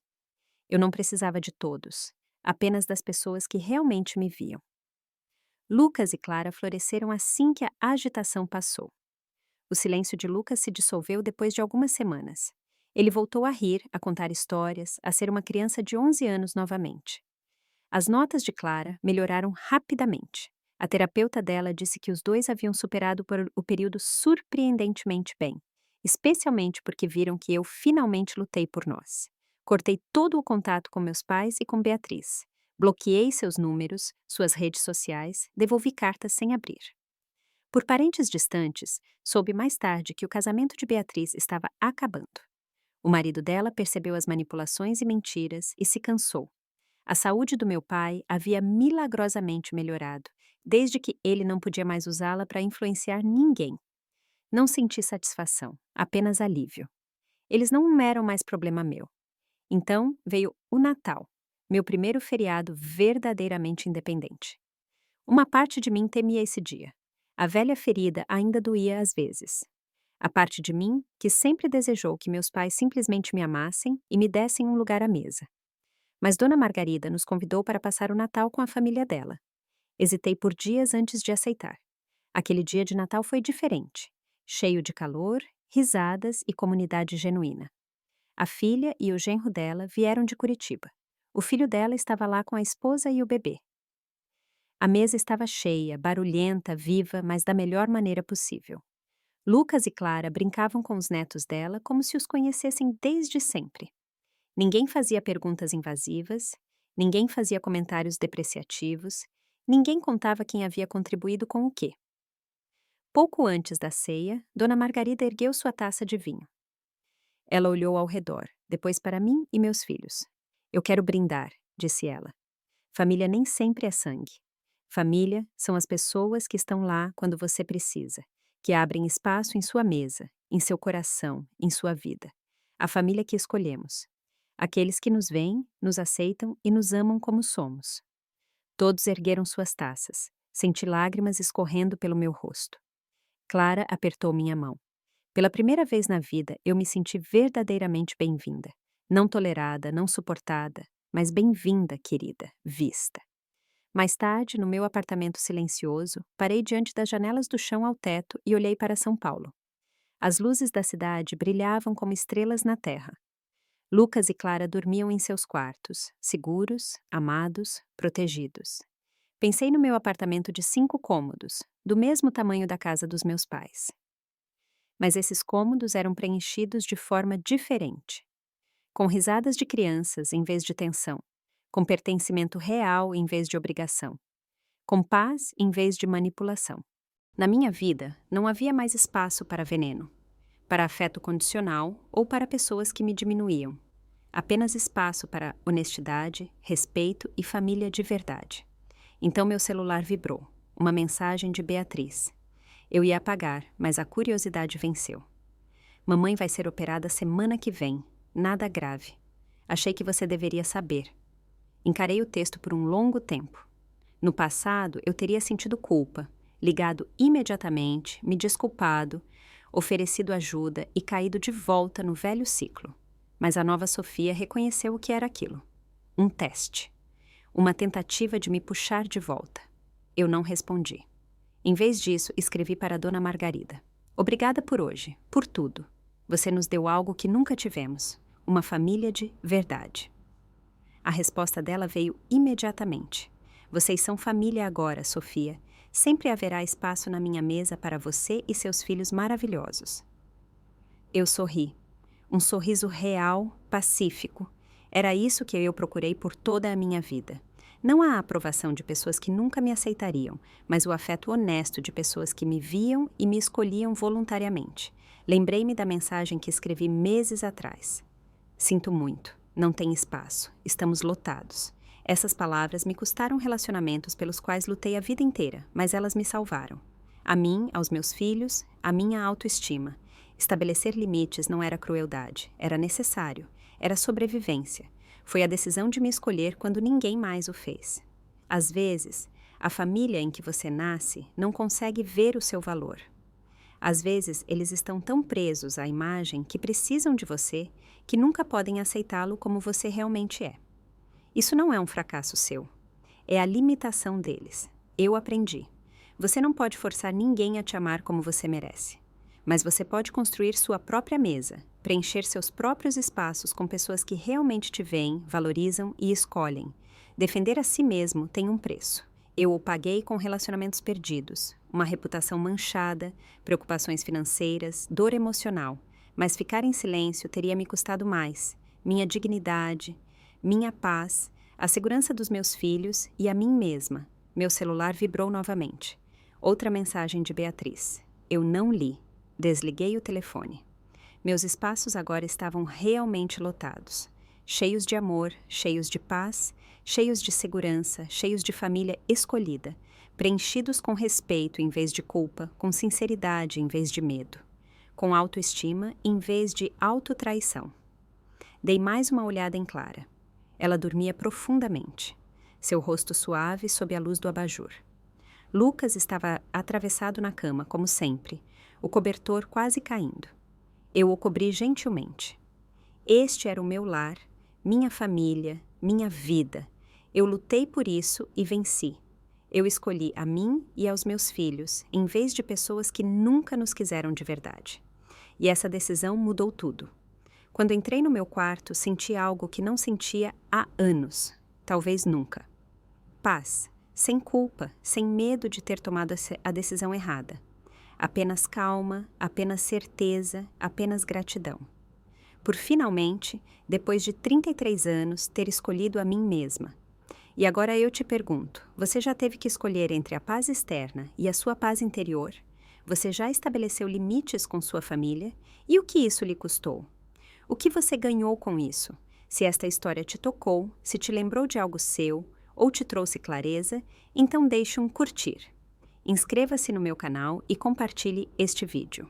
Eu não precisava de todos, apenas das pessoas que realmente me viam. Lucas e Clara floresceram assim que a agitação passou. O silêncio de Lucas se dissolveu depois de algumas semanas. Ele voltou a rir, a contar histórias, a ser uma criança de 11 anos novamente. As notas de Clara melhoraram rapidamente. A terapeuta dela disse que os dois haviam superado o período surpreendentemente bem, especialmente porque viram que eu finalmente lutei por nós. Cortei todo o contato com meus pais e com Beatriz. Bloqueei seus números, suas redes sociais, devolvi cartas sem abrir. Por parentes distantes, soube mais tarde que o casamento de Beatriz estava acabando. O marido dela percebeu as manipulações e mentiras e se cansou. A saúde do meu pai havia milagrosamente melhorado, desde que ele não podia mais usá-la para influenciar ninguém. Não senti satisfação, apenas alívio. Eles não eram mais problema meu. Então veio o Natal, meu primeiro feriado verdadeiramente independente. Uma parte de mim temia esse dia. A velha ferida ainda doía às vezes. A parte de mim que sempre desejou que meus pais simplesmente me amassem e me dessem um lugar à mesa. Mas Dona Margarida nos convidou para passar o Natal com a família dela. Hesitei por dias antes de aceitar. Aquele dia de Natal foi diferente, cheio de calor, risadas e comunidade genuína. A filha e o genro dela vieram de Curitiba. O filho dela estava lá com a esposa e o bebê. A mesa estava cheia, barulhenta, viva, mas da melhor maneira possível. Lucas e Clara brincavam com os netos dela como se os conhecessem desde sempre. Ninguém fazia perguntas invasivas, ninguém fazia comentários depreciativos, ninguém contava quem havia contribuído com o quê. Pouco antes da ceia, Dona Margarida ergueu sua taça de vinho. Ela olhou ao redor, depois para mim e meus filhos. "Eu quero brindar", disse ela. "Família nem sempre é sangue. Família são as pessoas que estão lá quando você precisa, que abrem espaço em sua mesa, em seu coração, em sua vida. A família que escolhemos. Aqueles que nos veem, nos aceitam e nos amam como somos." Todos ergueram suas taças. Senti lágrimas escorrendo pelo meu rosto. Clara apertou minha mão. Pela primeira vez na vida, eu me senti verdadeiramente bem-vinda. Não tolerada, não suportada, mas bem-vinda, querida, vista. Mais tarde, no meu apartamento silencioso, parei diante das janelas do chão ao teto e olhei para São Paulo. As luzes da cidade brilhavam como estrelas na terra. Lucas e Clara dormiam em seus quartos, seguros, amados, protegidos. Pensei no meu apartamento de 5 cômodos, do mesmo tamanho da casa dos meus pais. Mas esses cômodos eram preenchidos de forma diferente. Com risadas de crianças em vez de tensão, com pertencimento real em vez de obrigação, com paz em vez de manipulação. Na minha vida, não havia mais espaço para veneno, para afeto condicional ou para pessoas que me diminuíam. Apenas espaço para honestidade, respeito e família de verdade. Então meu celular vibrou. Uma mensagem de Beatriz. Eu ia apagar, mas a curiosidade venceu. Mamãe vai ser operada semana que vem. Nada grave. Achei que você deveria saber. Encarei o texto por um longo tempo. No passado, eu teria sentido culpa, ligado imediatamente, me desculpado, oferecido ajuda e caído de volta no velho ciclo. Mas a nova Sofia reconheceu o que era aquilo. Um teste. Uma tentativa de me puxar de volta. Eu não respondi. Em vez disso, escrevi para a Dona Margarida. Obrigada por hoje, por tudo. Você nos deu algo que nunca tivemos. Uma família de verdade. A resposta dela veio imediatamente. Vocês são família agora, Sofia. Sempre haverá espaço na minha mesa para você e seus filhos maravilhosos. Eu sorri. Um sorriso real, pacífico. Era isso que eu procurei por toda a minha vida. Não a aprovação de pessoas que nunca me aceitariam, mas o afeto honesto de pessoas que me viam e me escolhiam voluntariamente. Lembrei-me da mensagem que escrevi meses atrás. Sinto muito. Não tem espaço. Estamos lotados. Essas palavras me custaram relacionamentos pelos quais lutei a vida inteira, mas elas me salvaram. A mim, aos meus filhos, a minha autoestima. Estabelecer limites não era crueldade, era necessário, era sobrevivência. Foi a decisão de me escolher quando ninguém mais o fez. Às vezes, a família em que você nasce não consegue ver o seu valor. Às vezes, eles estão tão presos à imagem que precisam de você que nunca podem aceitá-lo como você realmente é. Isso não é um fracasso seu. É a limitação deles. Eu aprendi. Você não pode forçar ninguém a te amar como você merece. Mas você pode construir sua própria mesa, preencher seus próprios espaços com pessoas que realmente te veem, valorizam e escolhem. Defender a si mesmo tem um preço. Eu o paguei com relacionamentos perdidos, uma reputação manchada, preocupações financeiras, dor emocional. Mas ficar em silêncio teria me custado mais. Minha dignidade, minha paz, a segurança dos meus filhos e a mim mesma. Meu celular vibrou novamente. Outra mensagem de Beatriz. Eu não li. Desliguei o telefone. Meus espaços agora estavam realmente lotados. Cheios de amor, cheios de paz, cheios de segurança, cheios de família escolhida, preenchidos com respeito em vez de culpa, com sinceridade em vez de medo, com autoestima em vez de autotraição. Dei mais uma olhada em Clara. Ela dormia profundamente, seu rosto suave sob a luz do abajur. Lucas estava atravessado na cama, como sempre, o cobertor quase caindo. Eu o cobri gentilmente. Este era o meu lar, minha família, minha vida. Eu lutei por isso e venci. Eu escolhi a mim e aos meus filhos, em vez de pessoas que nunca nos quiseram de verdade. E essa decisão mudou tudo. Quando entrei no meu quarto, senti algo que não sentia há anos, talvez nunca. Paz, sem culpa, sem medo de ter tomado a decisão errada. Apenas calma, apenas certeza, apenas gratidão. Por finalmente, depois de 33 anos, ter escolhido a mim mesma. E agora eu te pergunto, você já teve que escolher entre a paz externa e a sua paz interior? Você já estabeleceu limites com sua família? E o que isso lhe custou? O que você ganhou com isso? Se esta história te tocou, se te lembrou de algo seu, ou te trouxe clareza, então deixe um curtir. Inscreva-se no meu canal e compartilhe este vídeo.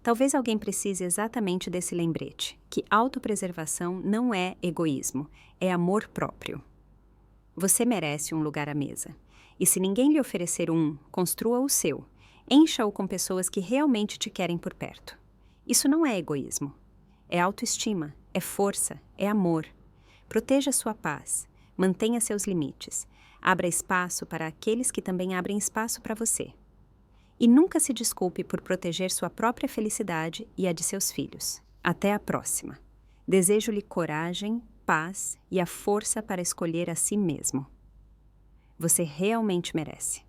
Talvez alguém precise exatamente desse lembrete, que autopreservação não é egoísmo, é amor próprio. Você merece um lugar à mesa. E se ninguém lhe oferecer um, construa o seu. Encha-o com pessoas que realmente te querem por perto. Isso não é egoísmo. É autoestima, é força, é amor. Proteja sua paz, mantenha seus limites. Abra espaço para aqueles que também abrem espaço para você. E nunca se desculpe por proteger sua própria felicidade e a de seus filhos. Até a próxima. Desejo-lhe coragem, paz e a força para escolher a si mesmo. Você realmente merece.